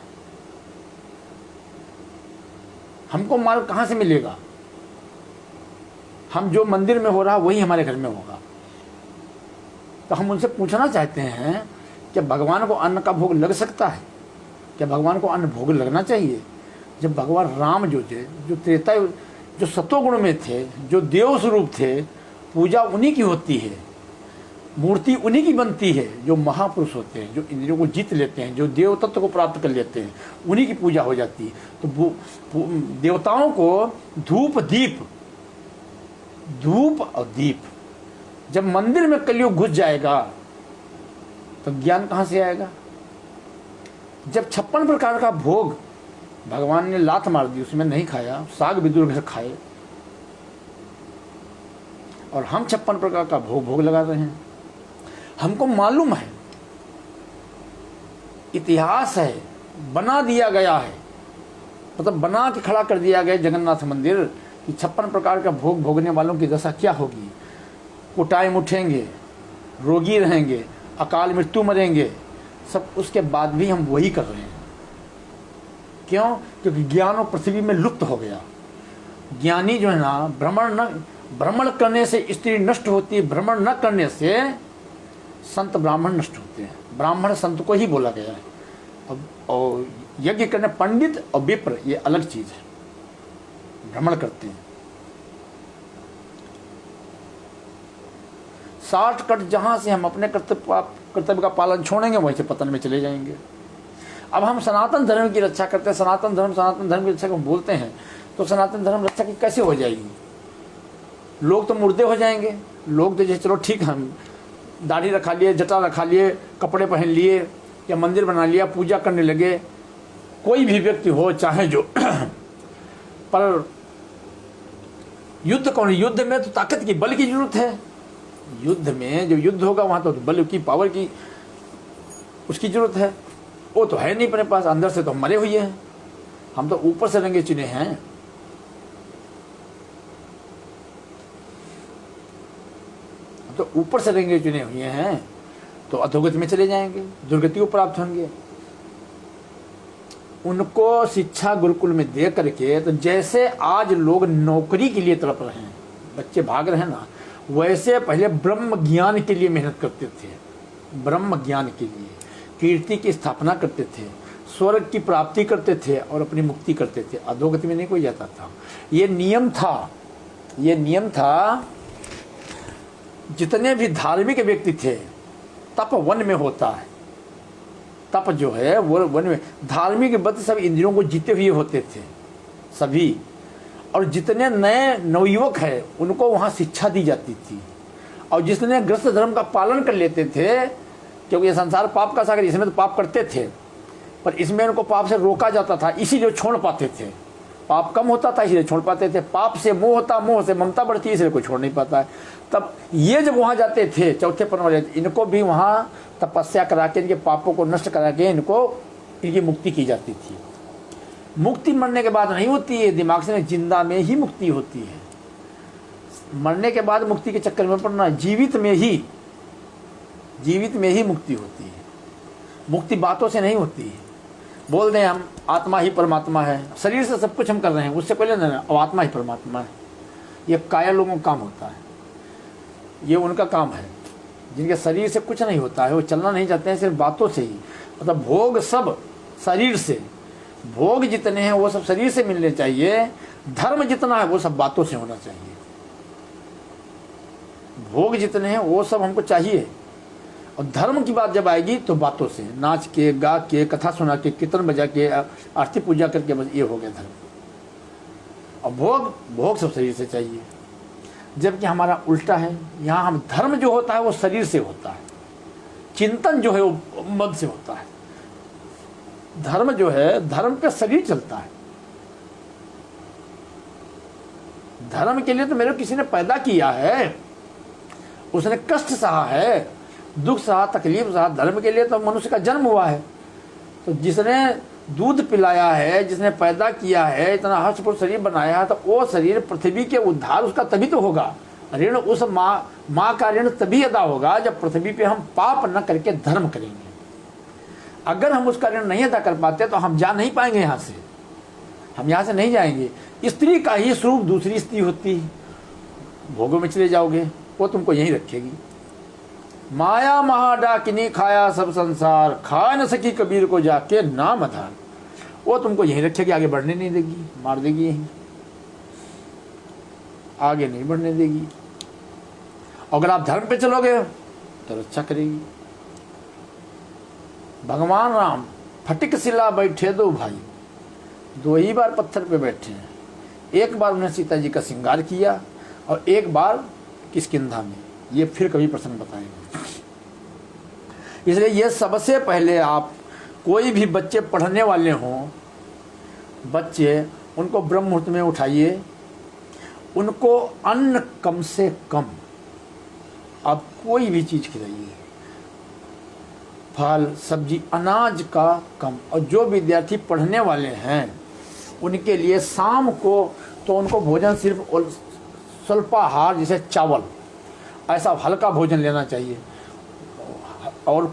हमको मार्ग कहां से मिलेगा? हम जो मंदिर में हो रहा वही हमारे घर में होगा। तो हम उनसे पूछना चाहते हैं, क्या भगवान को अन्न का भोग लग सकता है? क्या भगवान को अन्न भोग लगना चाहिए? जब भगवान राम जो थे, जो त्रेता, जो सतोगुण में थे, जो देव स्वरूप थे, पूजा उन्हीं की होती है, मूर्ति उन्हीं की बनती है। जो महापुरुष होते हैं, जो इंद्रियों को जीत लेते हैं, जो देव तत्व को प्राप्त कर लेते हैं, उन्हीं की पूजा हो जाती है। तो देवताओं को धूप और दीप, जब मंदिर में कलयुग घुस जाएगा तो ज्ञान कहां से आएगा? जब 56 प्रकार का भोग भगवान ने लात मार दी, उसमें नहीं खाया, साग विदुर घर खाए, और हम 56 प्रकार का भोग लगा रहे हैं। हमको मालूम है, इतिहास है, बना दिया गया है मतलब बना के खड़ा कर दिया गया जगन्नाथ मंदिर कि 56 प्रकार का भोग भोगने वालों की दशा क्या होगी। कुटाइम उठेंगे, रोगी रहेंगे, अकाल मृत्यु मरेंगे, सब उसके बाद भी हम वही कर रहे हैं। क्यों? क्योंकि ज्ञान और पृथ्वी में लुप्त हो गया। ज्ञानी जो है ना, भ्रमण करने से स्त्री नष्ट होती है, भ्रमण न करने से संत ब्राह्मण नष्ट होते हैं। ब्राह्मण संत को ही बोला गया है। और यज्ञ करने पंडित और विप्र ये अलग चीज है, भ्रमण करते हैं। शॉर्टकट जहां से हम अपने कर्तव्य का पालन छोड़ेंगे वहीं से पतन में चले जाएंगे। अब हम सनातन धर्म की रक्षा करते हैं, सनातन धर्म की रक्षा को बोलते हैं, तो सनातन धर्म रक्षा की कैसे हो जाएगी? लोग तो मुर्दे हो जाएंगे। लोग तो जैसे चलो ठीक है, हम दाढ़ी रखा लिए, जटा रखा लिए, कपड़े पहन लिए या मंदिर बना लिया, पूजा करने लगे, कोई भी व्यक्ति हो चाहे जो पर युद्ध कौन? युद्ध में तो ताकत की, बल की जरूरत है। युद्ध में जो युद्ध होगा वहां तो बल की, पावर की उसकी जरूरत है। वो तो है नहीं अपने पास, अंदर से तो हम मरे हुए हैं। हम तो ऊपर से रंगे चुने हैं। तो ऊपर से रंगे चुने हुए हैं तो अधोगति में चले जाएंगे, दुर्गति को प्राप्त होंगे। उनको शिक्षा गुरुकुल में दे करके, तो जैसे आज लोग नौकरी के लिए तड़प रहे हैं, बच्चे भाग रहे हैं ना, वैसे पहले ब्रह्म ज्ञान के लिए मेहनत करते थे। ब्रह्म ज्ञान के लिए कीर्ति की स्थापना करते थे, स्वर्ग की प्राप्ति करते थे और अपनी मुक्ति करते थे। अधोगति में नहीं कोई जाता था। ये नियम था, ये नियम था। जितने भी धार्मिक व्यक्ति थे, तप वन में होता है। तप जो है वो वन में, धार्मिक व्रत सब इंद्रियों को जीते हुए होते थे सभी। और जितने नए नवयुवक हैं उनको वहाँ शिक्षा दी जाती थी। और जितने ग्रस्त धर्म का पालन कर लेते थे, क्योंकि ये संसार पाप का सागर, इसमें तो पाप करते थे पर इसमें उनको पाप से रोका जाता था, इसीलिए छोड़ पाते थे। पाप कम होता था इसलिए छोड़ पाते थे। पाप से मोह होता, मोह से ममता बढ़ती, इसलिए कोई छोड़ नहीं पाता है। तब ये जब वहाँ जाते थे, चौथे पन वाले, इनको भी वहाँ तपस्या करा के, इनके पापों को नष्ट करा के इनको, इनकी मुक्ति की जाती थी। मुक्ति मरने के बाद नहीं होती है, दिमाग से जिंदा में ही मुक्ति होती है। मरने के बाद मुक्ति के चक्कर में पड़ना, जीवित में ही मुक्ति होती है। मुक्ति बातों से नहीं होती है। बोल दें हम आत्मा ही परमात्मा है, शरीर से सब कुछ हम कर रहे हैं, उससे पहले ना अब आत्मा ही परमात्मा है। ये काया लोगों का काम होता है, ये उनका काम है जिनके शरीर से कुछ नहीं होता है, वो चलना नहीं चाहते हैं, सिर्फ बातों से ही। मतलब भोग सब शरीर से, भोग जितने हैं वो सब शरीर से मिलने चाहिए। धर्म जितना है वो सब बातों से होना चाहिए। भोग जितने हैं वो सब हमको चाहिए। और धर्म की बात जब आएगी तो बातों से, नाच के, गा के, कथा सुना के, कीर्तन बजा के, आरती पूजा करके, बस ये हो गया धर्म। और भोग सब शरीर से चाहिए। जबकि हमारा उल्टा है, यहाँ हम धर्म जो होता है वो शरीर से होता है, चिंतन जो है वो मन से होता है। धर्म जो है, धर्म पे शरीर चलता है। धर्म के लिए तो मेरे किसी ने पैदा किया है, उसने कष्ट सहा है, दुख सहा, तकलीफ सहा। धर्म के लिए तो मनुष्य का जन्म हुआ है। तो जिसने दूध पिलाया है, जिसने पैदा किया है, इतना हर्षपूर्ण शरीर बनाया है, तो वो शरीर पृथ्वी के उद्धार उसका तभी तो होगा। ऋण उस माँ का ऋण तभी अदा होगा जब पृथ्वी पे हम पाप न करके धर्म करेंगे। अगर हम उसका ऋण नहीं अदा कर पाते तो हम जा नहीं पाएंगे यहाँ से, हम यहाँ से नहीं जाएंगे। स्त्री का ही स्वरूप दूसरी स्त्री होती है, भोगों में चले जाओगे, वो तुमको यहीं रखेगी। माया महाडाकिनी खाया सब संसार, खा न सकी कबीर को जाके नाम आधार। वो तुमको यहीं रखेगी, आगे बढ़ने नहीं देगी, मार देगी यहीं, आगे नहीं बढ़ने देगी। अगर आप धर्म पे चलोगे तो रक्षा करेगी। भगवान राम फटिक शिला बैठे दो भाई, 2 ही बार पत्थर पे बैठे हैं। एक बार उन्होंने सीता जी का श्रृंगार किया और एक बार किष्किंधा में। ये फिर कभी प्रसंग बताएंगे। इसलिए ये सबसे पहले आप कोई भी बच्चे पढ़ने वाले हों, बच्चे, उनको ब्रह्म मुहूर्त में उठाइए, उनको अन्न कम से कम, आप कोई भी चीज़ खिलाइए, फल सब्जी अनाज का कम। और जो विद्यार्थी पढ़ने वाले हैं उनके लिए शाम को तो उनको भोजन सिर्फ स्वल्पाहार जैसे चावल, ऐसा हल्का भोजन लेना चाहिए। और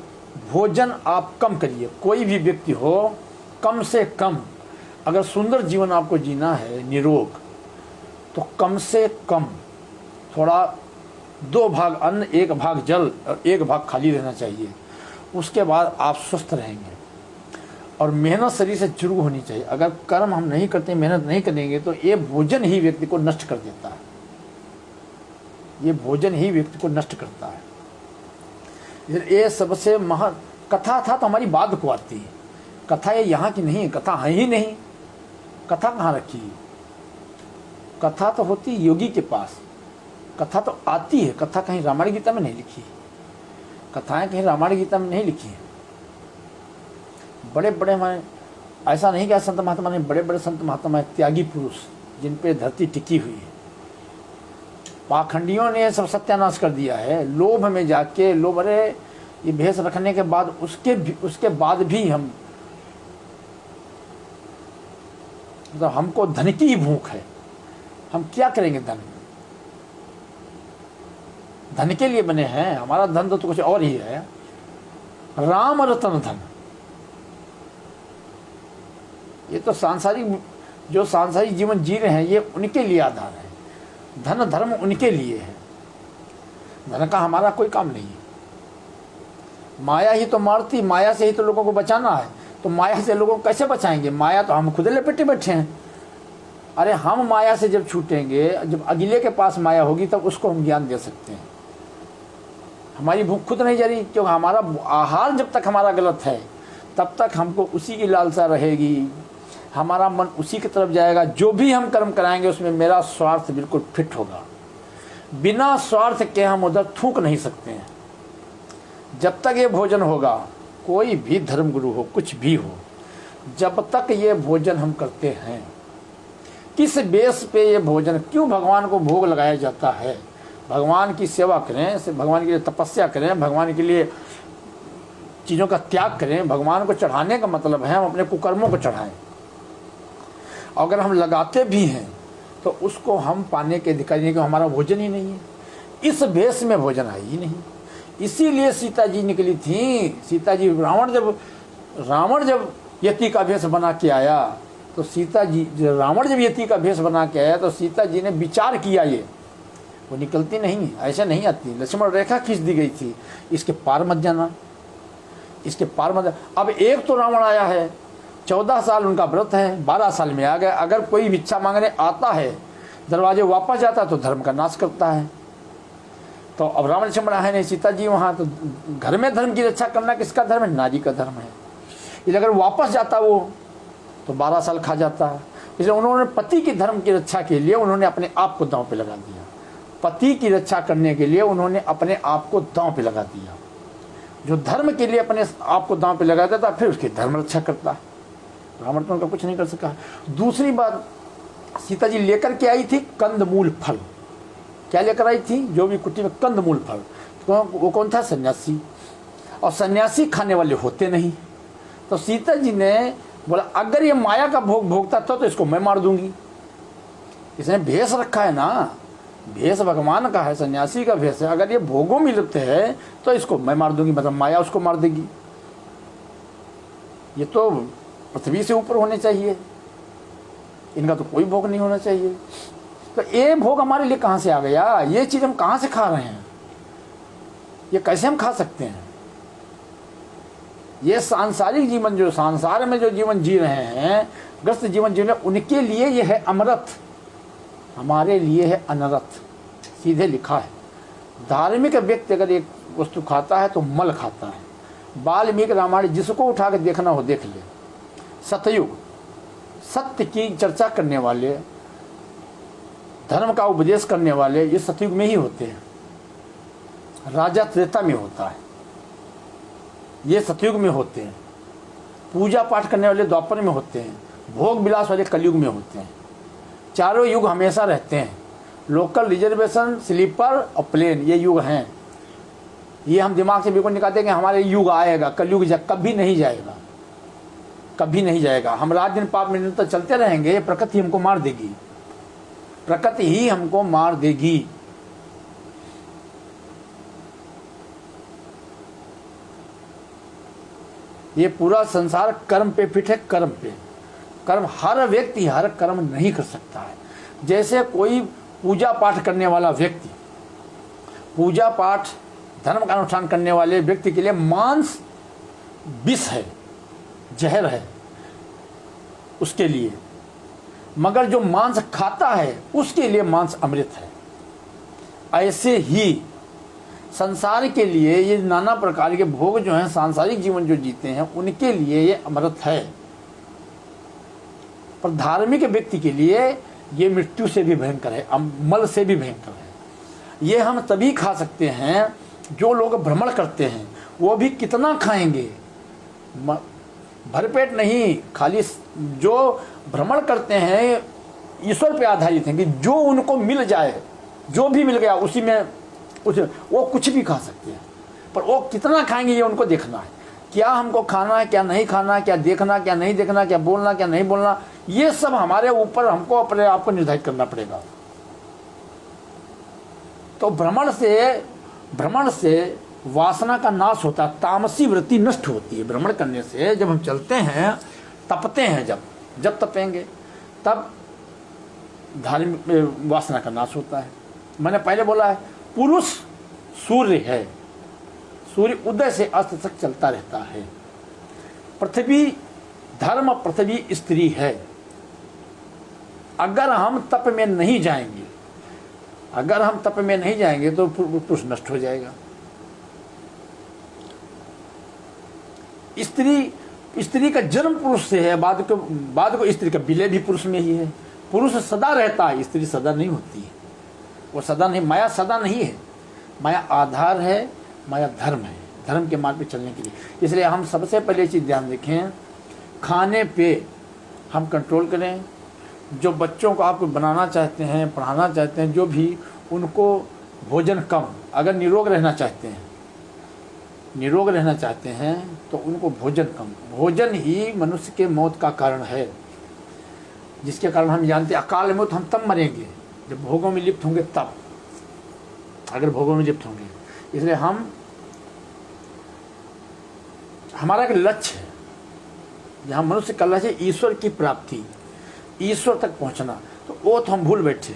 भोजन आप कम करिए। कोई भी व्यक्ति हो, कम से कम अगर सुंदर जीवन आपको जीना है निरोग, तो कम से कम थोड़ा 2 भाग अन्न, 1 भाग जल और 1 भाग खाली रहना चाहिए। उसके बाद आप स्वस्थ रहेंगे। और मेहनत शरीर से शुरू होनी चाहिए। अगर कर्म हम नहीं करते, मेहनत नहीं करेंगे, तो ये भोजन ही व्यक्ति को नष्ट कर देता है। ये भोजन ही व्यक्ति को नष्ट करता है। ये सबसे कथा था तो हमारी बात को आती है। कथा ये यहाँ की नहीं है, कथा है ही नहीं। कथा कहाँ रखी है? कथा तो होती योगी के पास, कथा तो आती है। कथा कहीं रामायण गीता में नहीं लिखी है, कथाएं कहीं रामायण गीता में नहीं लिखी है। बड़े बड़े हमारे, ऐसा नहीं कि संत महात्मा ने, बड़े बड़े संत महात्मा त्यागी पुरुष जिन पे धरती टिकी हुई है। पाखंडियों ने सब सत्यानाश कर दिया है। लोभ में जाके लोभ, अरे ये भेष रखने के बाद उसके बाद भी हम, मतलब हमको धन की ही भूख है। हम क्या करेंगे? धन के लिए बने हैं। हमारा धन तो कुछ और ही है। राम रतन धन, ये तो सांसारिक, जो सांसारिक जीवन जी रहे हैं, ये उनके लिए आधार है। धन धर्म उनके लिए है। धन का हमारा कोई काम नहीं है। माया ही तो मारती, माया से ही तो लोगों को बचाना है। तो माया से लोगों को कैसे बचाएंगे? माया तो हम खुद लपेटे बैठे हैं। अरे हम माया से जब छूटेंगे, जब अगले के पास माया होगी, तब उसको हम ज्ञान दे सकते हैं। हमारी भूख खुद नहीं जा रही, क्योंकि हमारा आहार जब तक हमारा गलत है, तब तक हमको उसी की लालसा रहेगी। हमारा मन उसी की तरफ जाएगा। जो भी हम कर्म कराएंगे उसमें मेरा स्वार्थ बिल्कुल फिट होगा। बिना स्वार्थ के हम उधर थूक नहीं सकते हैं। जब तक ये भोजन होगा, कोई भी धर्मगुरु हो, कुछ भी हो, जब तक ये भोजन हम करते हैं, किस बेस पे ये भोजन, क्यों भगवान को भोग लगाया जाता है? भगवान की सेवा करें, भगवान के लिए तपस्या करें, भगवान के लिए चीज़ों का त्याग करें। भगवान को चढ़ाने का मतलब है हम अपने कुकर्मों को चढ़ाएं। अगर हम लगाते भी हैं तो उसको हम पाने के अधिकारी नहीं, क्योंकि हमारा भोजन ही नहीं है। इस भेष में भोजन है ही नहीं। इसीलिए सीता जी निकली थी। सीता जी, रावण जब यति का भेष बना के आया, तो सीता जी, रावण जब यति का भेष बना के आया, तो सीता जी ने विचार किया। ये वो निकलती नहीं, ऐसे नहीं आती। लक्ष्मण रेखा खींच दी गई थी, इसके पार मत जाना, इसके पार मत। अब एक तो रावण आया है, 14 साल उनका व्रत है, 12 साल में आ गया। अगर कोई भिक्षा मांगने आता है, दरवाजे वापस जाता है, तो धर्म का नाश करता है। तो अब रावण लक्ष्मण है नहीं, सीता जी वहाँ, तो घर में धर्म की रक्षा करना किसका धर्म है? नारी का धर्म है। इसलिए अगर वापस जाता वो, तो 12 साल खा जाता है। इसलिए उन्होंने पति के धर्म की रक्षा के लिए उन्होंने अपने आप को दांव पे लगा दिया। पति की रक्षा करने के लिए उन्होंने अपने आप को दांव पे लगा दिया। जो धर्म के लिए अपने आप को दांव पे लगा देता, फिर उसकी धर्म रक्षा करता। रावण तो उनका कुछ नहीं कर सका। दूसरी बात, सीता जी लेकर के आई थी कंदमूल फल। क्या लेकर आई थी? जो भी कुटी में कंदमूल फल। तो वो कौन था? सन्यासी। और सन्यासी खाने वाले होते नहीं। तो सीता जी ने बोला, अगर ये माया का भोग भोगता था तो इसको मैं मार दूंगी। इसने भेष रखा है ना, भेष भगवान का है, सन्यासी का भेष है। अगर ये भोगों में लिप्त है तो इसको मैं मार दूंगी, मतलब माया उसको मार देगी। ये तो पृथ्वी से ऊपर होने चाहिए, इनका तो कोई भोग नहीं होना चाहिए। तो ये भोग हमारे लिए कहाँ से आ गया? ये चीज़ हम कहाँ से खा रहे हैं? ये कैसे हम खा सकते हैं? ये सांसारिक जीवन, जो संसार में जो जीवन जी रहे हैं, ग्रस्त जीवन जी रहे हैं, उनके लिए ये है अमृत, हमारे लिए है अनरत। सीधे लिखा है। धार्मिक व्यक्ति अगर एक वस्तु खाता है तो मल खाता है। वाल्मीकि रामायण जिसको उठा के देखना हो देख ले। सतयुग, सत्य की चर्चा करने वाले, धर्म का उपदेश करने वाले, ये सतयुग में ही होते हैं। राजा त्रेता में होता है, ये सतयुग में होते हैं। पूजा पाठ करने वाले द्वापर में होते हैं। भोग विलास वाले कलयुग में होते हैं। चारों युग हमेशा रहते हैं। लोकल, रिजर्वेशन, स्लीपर और प्लेन, ये युग हैं। ये हम दिमाग से बिल्कुल निकालते हैं कि हमारे युग आएगा, कलयुग कभी नहीं जाएगा। कभी नहीं जाएगा। हम रात दिन पाप में निरंतर चलते रहेंगे, प्रकृति हमको मार देगी, प्रकृति ही हमको मार देगी। ये पूरा संसार कर्म पे फिट है, कर्म पे। कर्म, हर व्यक्ति हर कर्म नहीं कर सकता है। जैसे कोई पूजा पाठ करने वाला व्यक्ति, पूजा पाठ धर्म का अनुष्ठान करने वाले व्यक्ति के लिए मांस विष है, जहर है उसके लिए, मगर जो मांस खाता है उसके लिए मांस अमृत है। ऐसे ही संसार के लिए ये नाना प्रकार के भोग जो हैं, सांसारिक जीवन जो जीते हैं, उनके लिए ये अमृत है। पर धार्मिक व्यक्ति के लिए ये मृत्यु से भी भयंकर है, मल से भी भयंकर है। ये हम तभी खा सकते हैं जो लोग भ्रमण करते हैं, वो भी कितना खाएंगे, भरपेट नहीं, खाली जो भ्रमण करते हैं ईश्वर पे आधारित हैं कि जो उनको मिल जाए, जो भी मिल गया उसी में वो कुछ भी खा सकते हैं। पर वो कितना खाएंगे ये उनको देखना है। क्या हमको खाना है, क्या नहीं खाना, क्या देखना, क्या नहीं देखना, क्या बोलना, क्या नहीं बोलना, ये सब हमारे ऊपर, हमको अपने आप को निर्धारित करना पड़ेगा। तो भ्रमण से वासना का नाश होता है, तामसी वृत्ति नष्ट होती है। भ्रमण करने से जब हम चलते हैं, तपते हैं, जब तपेंगे तब धार्मिक वासना का नाश होता है। मैंने पहले बोला है, पुरुष सूर्य है, सूर्य उदय से अस्त तक चलता रहता है। पृथ्वी धर्म, पृथ्वी स्त्री है। अगर हम तप में नहीं जाएंगे, तो पुरुष नष्ट हो जाएगा। स्त्री का जन्म पुरुष से है, बाद को स्त्री का विलय भी पुरुष में ही है। पुरुष सदा रहता है, स्त्री सदा नहीं होती है। वो सदा नहीं, माया सदा नहीं है। माया आधार है, माया धर्म है, धर्म के मार्ग पे चलने के लिए। इसलिए हम सबसे पहले चीज़ ध्यान रखें, खाने पे हम कंट्रोल करें। जो बच्चों को आप बनाना चाहते हैं, पढ़ाना चाहते हैं, जो भी, उनको भोजन कम, अगर निरोग रहना चाहते हैं तो उनको भोजन कम। भोजन ही मनुष्य के मौत का कारण है, जिसके कारण हम जानते हैं अकाल मौत हम तब मरेंगे जब भोगों में लिप्त होंगे, तब, अगर भोगों में लिप्त होंगे। इसलिए हमारा एक लक्ष्य है, जहाँ मनुष्य का लक्ष्य है ईश्वर की प्राप्ति, ईश्वर तक पहुँचना, तो वो तो हम भूल बैठे।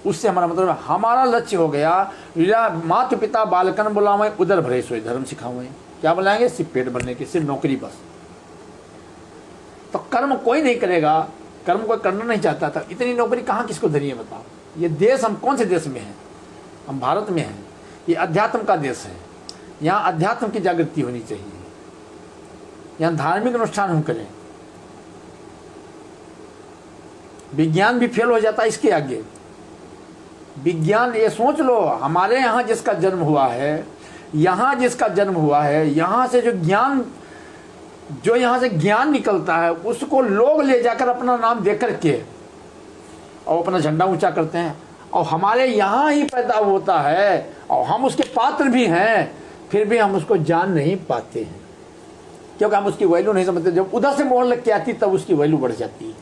उससे हमारा मतलब है, हमारा लक्ष्य हो गया माता पिता बालकन बुलावें, उधर भरे सोए धर्म सिखावें। क्या बुलाएंगे? सिर्फ पेट भरने के, सिर्फ नौकरी बस। तो कर्म कोई नहीं करेगा, कर्म कोई करना नहीं चाहता था। इतनी नौकरी कहाँ किसको धरी है बताओ? ये देश, हम कौन से देश में हैं? हम भारत में हैं। ये अध्यात्म का देश है, यहाँ अध्यात्म की जागृति होनी चाहिए, यहाँ धार्मिक अनुष्ठान हम करें। विज्ञान भी फेल हो जाता है इसके आगे। विज्ञान, ये सोच लो, हमारे यहाँ जिसका जन्म हुआ है, यहाँ जिसका जन्म हुआ है, यहाँ से जो यहाँ से ज्ञान निकलता है, उसको लोग ले जाकर अपना नाम दे करके और अपना झंडा ऊंचा करते हैं, और हमारे यहाँ ही पैदा होता है और हम उसके पात्र भी हैं, फिर भी हम उसको जान नहीं पाते हैं, क्योंकि हम उसकी वैल्यू नहीं समझते। जब उधर से मोहर लग के आती तब उसकी वैल्यू बढ़ जाती है,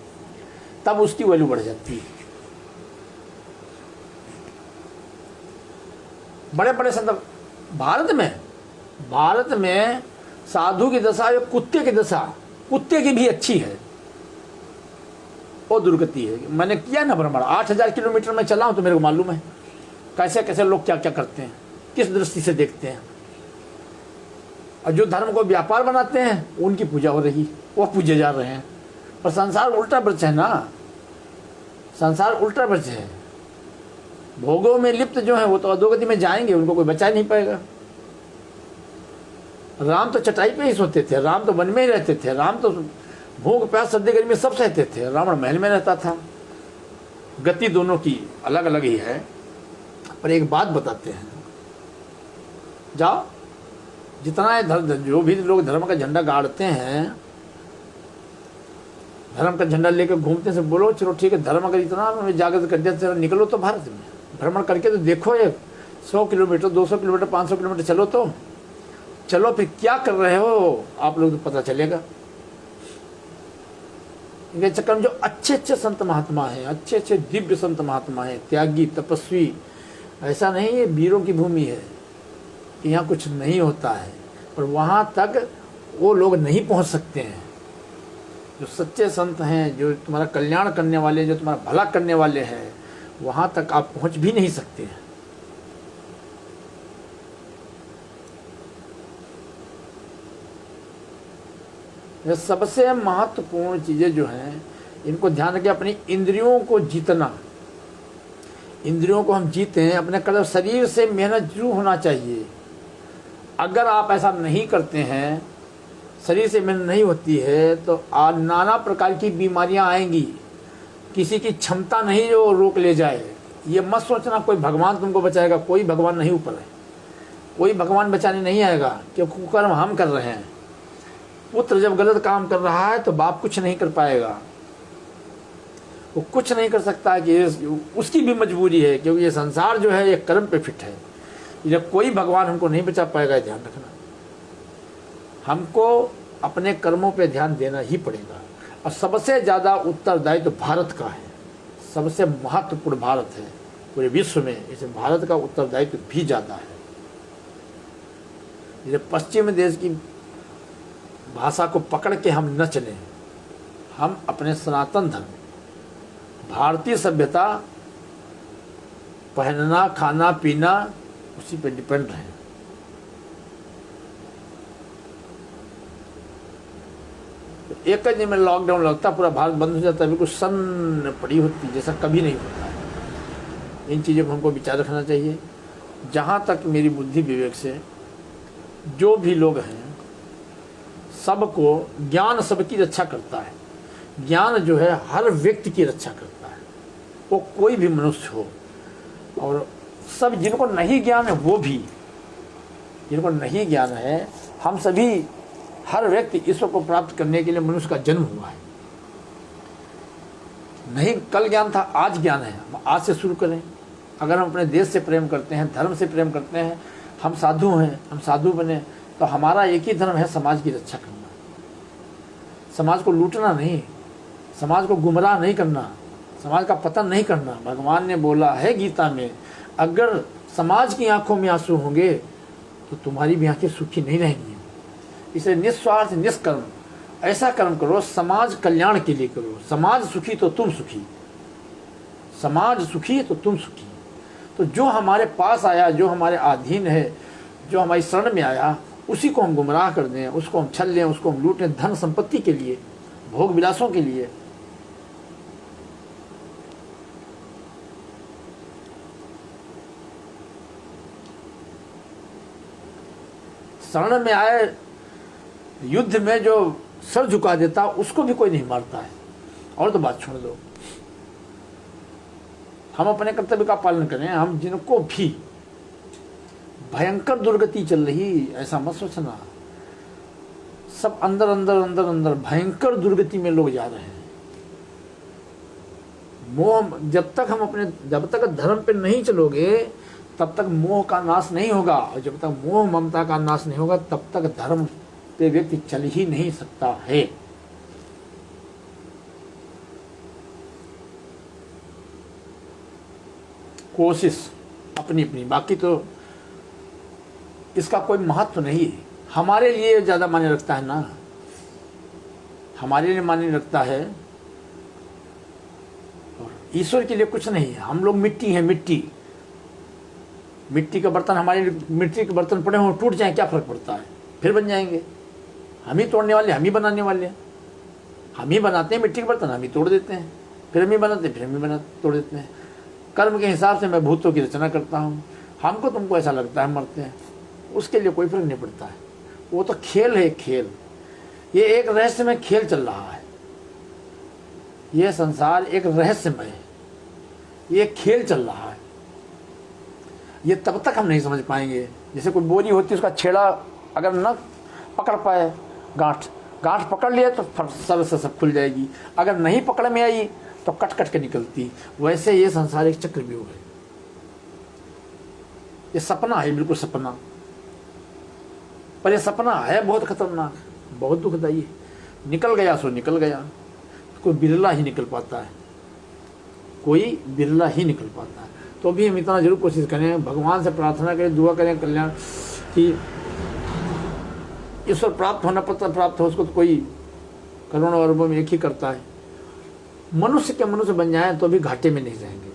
बड़े बड़े संत भारत में साधु की दशा या कुत्ते की दशा, कुत्ते की भी अच्छी है, वो दुर्गति है। मैंने किया ना भ्रमण, 8000 किलोमीटर में चला हूं, तो मेरे को मालूम है कैसे कैसे लोग क्या क्या करते हैं, किस दृष्टि से देखते हैं। और जो धर्म को व्यापार बनाते हैं, उनकी पूजा हो रही, वो पूजे जा रहे हैं। पर संसार उल्टा वृक्ष है ना, संसार उल्टा वृक्ष है। भोगों में लिप्त जो है वो तो अधोगति में जाएंगे, उनको कोई बचा नहीं पाएगा। राम तो चटाई पे ही सोते थे, राम तो वन में ही रहते थे, राम तो भूख प्यास सर्दी गर्मी सब सहते थे, रावण महल में रहता था। गति दोनों की अलग अलग ही है। पर एक बात बताते हैं, जाओ, जितना जो भी लोग धर्म का झंडा गाड़ते हैं, धर्म का झंडा लेकर घूमते से बोलो चलो ठीक है, धर्म अगर इतना जागृत कर दिया, निकलो तो भारत में भ्रमण करके तो देखो, ये 100 किलोमीटर 200 किलोमीटर 500 किलोमीटर चलो, फिर क्या कर रहे हो आप लोग तो पता चलेगा। इनके चक्कर में जो अच्छे अच्छे संत महात्मा हैं, अच्छे अच्छे दिव्य संत महात्मा हैं, त्यागी तपस्वी, ऐसा नहीं ये वीरों की भूमि है कि यहाँ कुछ नहीं होता है, पर वहाँ तक वो लोग नहीं पहुँच सकते हैं। जो सच्चे संत हैं, जो तुम्हारा कल्याण करने वाले, जो तुम्हारा भला करने वाले हैं, वहाँ तक आप पहुँच भी नहीं सकते हैं। ये सबसे महत्वपूर्ण चीज़ें जो हैं, इनको ध्यान रखें। अपनी इंद्रियों को जीतना, इंद्रियों को हम जीते हैं अपने कर्म, शरीर से मेहनत जरूर होना चाहिए। अगर आप ऐसा नहीं करते हैं, शरीर से मेहनत नहीं होती है, तो नाना प्रकार की बीमारियां आएंगी। किसी की क्षमता नहीं जो रोक ले जाए। ये मत सोचना कोई भगवान तुमको बचाएगा, कोई भगवान नहीं ऊपर है, कोई भगवान बचाने नहीं आएगा, क्योंकि कर्म हम कर रहे हैं। पुत्र जब गलत काम कर रहा है तो बाप कुछ नहीं कर पाएगा, वो कुछ नहीं कर सकता है कि उसकी भी मजबूरी है, क्योंकि ये संसार जो है ये कर्म पे फिट है। जब कोई भगवान हमको नहीं बचा पाएगा, ध्यान रखना। हमको अपने कर्मों पे ध्यान देना ही पड़ेगा। और सबसे ज़्यादा उत्तरदायित्व तो भारत का है, सबसे महत्वपूर्ण भारत है पूरे विश्व में, इसे भारत का उत्तरदायित्व भी ज़्यादा है। जैसे पश्चिम देश की भाषा को पकड़ के हम न चलें, हम अपने सनातन धर्म, भारतीय सभ्यता, पहनना खाना पीना उसी पे डिपेंड रहे। तो एक दिन में लॉकडाउन लगता, पूरा भारत बंद हो जाता, बिल्कुल सन्न पड़ी होती, जैसा कभी नहीं होता है। इन चीज़ों को हमको विचार रखना चाहिए। जहाँ तक मेरी बुद्धि विवेक से, जो भी लोग हैं, सबको ज्ञान सबकी रक्षा करता है। ज्ञान जो है हर व्यक्ति की रक्षा करता है, वो कोई भी मनुष्य हो। और सब जिनको नहीं ज्ञान है, वो भी जिनको नहीं ज्ञान है, हम सभी, हर व्यक्ति ईश्वर को प्राप्त करने के लिए मनुष्य का जन्म हुआ है। नहीं कल ज्ञान था, आज ज्ञान है, आज से शुरू करें। अगर हम अपने देश से प्रेम करते हैं, धर्म से प्रेम करते हैं, हम साधु हैं, हम साधु बने, तो हमारा एक ही धर्म है, समाज की रक्षा करना, समाज को लूटना नहीं, समाज को गुमराह नहीं करना, समाज का पतन नहीं करना। भगवान ने बोला है गीता में, अगर समाज की आंखों में आंसू होंगे तो तुम्हारी भी आंखें सुखी नहीं रहेंगी। इसलिए निस्वार्थ निष्कर्म ऐसा कर्म करो, समाज कल्याण के लिए करो। समाज सुखी तो तुम सुखी, समाज सुखी तो तुम सुखी। तो जो हमारे पास आया, जो हमारे अधीन है, जो हमारी शरण में आया, उसी को हम गुमराह कर दें, उसको हम छल लें, उसको हम लूट लें, धन संपत्ति के लिए, भोग विलासों के लिए। शरण में आए, युद्ध में जो सर झुका देता, उसको भी कोई नहीं मारता है। और तो बात छोड़ दो, हम अपने कर्तव्य का पालन करें। हम जिनको भी भयंकर दुर्गति चल रही, ऐसा मत सोचना, सब अंदर अंदर अंदर अंदर भयंकर दुर्गति में लोग जा रहे हैं। मोह, जब तक धर्म पे नहीं चलोगे, तब तक मोह का नाश नहीं होगा। और जब तक मोह ममता का नाश नहीं होगा, तब तक धर्म पे व्यक्ति चल ही नहीं सकता है। कोशिश अपनी अपनी, बाकी तो इसका कोई महत्व नहीं है। हमारे लिए ज़्यादा मायने रखता है ना, हमारे लिए मायने रखता है, और ईश्वर के लिए कुछ नहीं है। हम लोग मिट्टी हैं, मिट्टी का बर्तन, हमारे मिट्टी के बर्तन पड़े हों, टूट जाएं, क्या फर्क पड़ता है, फिर बन जाएंगे। हम ही तोड़ने वाले, हम ही बनाने वाले हैं। हम ही बनाते हैं मिट्टी के बर्तन, हम ही तोड़ देते हैं, फिर हम ही बनाते हैं, फिर हम ही तोड़ देते हैं। कर्म के हिसाब से मैं भूतों की रचना करता हूँ। हमको तुमको ऐसा लगता है मरते हैं, उसके लिए कोई फर्क नहीं पड़ता है। वो तो खेल है, खेल। ये एक रहस्यमय खेल चल रहा है। ये संसार एक रहस्यमय है, ये खेल चल रहा है। ये तब तक हम नहीं समझ पाएंगे। जैसे कोई बोरी होती है, उसका छेड़ा अगर न पकड़ पाए, गांठ पकड़ लिया तो सब से सब खुल जाएगी। अगर नहीं पकड़ में आई तो कट कट के निकलती। वैसे ये संसार एक चक्रव्यूह है, ये सपना है, बिल्कुल सपना। पर ये सपना है बहुत खतरनाक, बहुत दुखदायी। निकल गया सो निकल गया। कोई बिरला ही निकल पाता है, कोई बिरला ही निकल पाता है। तो भी हम इतना जरूर कोशिश करें, भगवान से प्रार्थना करें, दुआ करें कल्याण कि ईश्वर प्राप्त होना पता प्राप्त हो, उसको तो कोई करोड़ों अरबों में एक ही करता है। मनुष्य के मनुष्य बन जाए तो भी घाटे में नहीं रहेंगे,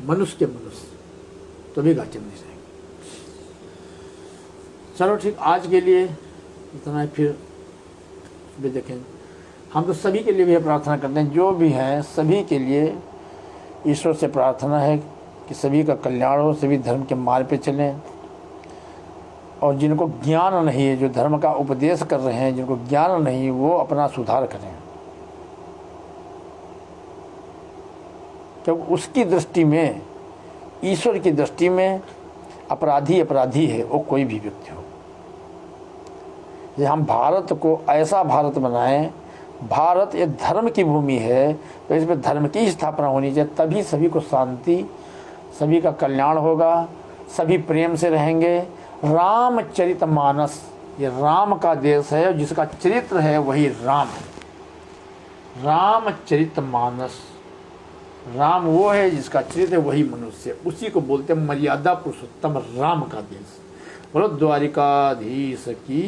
मनुष्य के मनुष्य तो भी घाटे में नहीं रहेंगे। चलो ठीक, आज के लिए इतना है, फिर भी देखें। हम तो सभी के लिए भी प्रार्थना करते हैं, जो भी हैं सभी के लिए ईश्वर से प्रार्थना है कि सभी का कल्याण हो, सभी धर्म के मार्ग पे चलें, और जिनको ज्ञान नहीं है, जो धर्म का उपदेश कर रहे हैं, जिनको ज्ञान नहीं, वो अपना सुधार करें। क्योंकि उसकी दृष्टि में, ईश्वर की दृष्टि में अपराधी अपराधी है, वो कोई भी व्यक्ति हो। ये हम भारत को ऐसा भारत बनाएं, भारत एक धर्म की भूमि है, तो इसमें धर्म की स्थापना होनी चाहिए, तभी सभी को शांति, सभी का कल्याण होगा, सभी प्रेम से रहेंगे। रामचरितमानस, ये राम का देश है, जिसका चरित्र है वही राम है। रामचरितमानस, राम वो है जिसका चरित्र है वही मनुष्य, उसी को बोलते हैं मर्यादा पुरुषोत्तम राम का देश। बोलो द्वारिकाधीश की।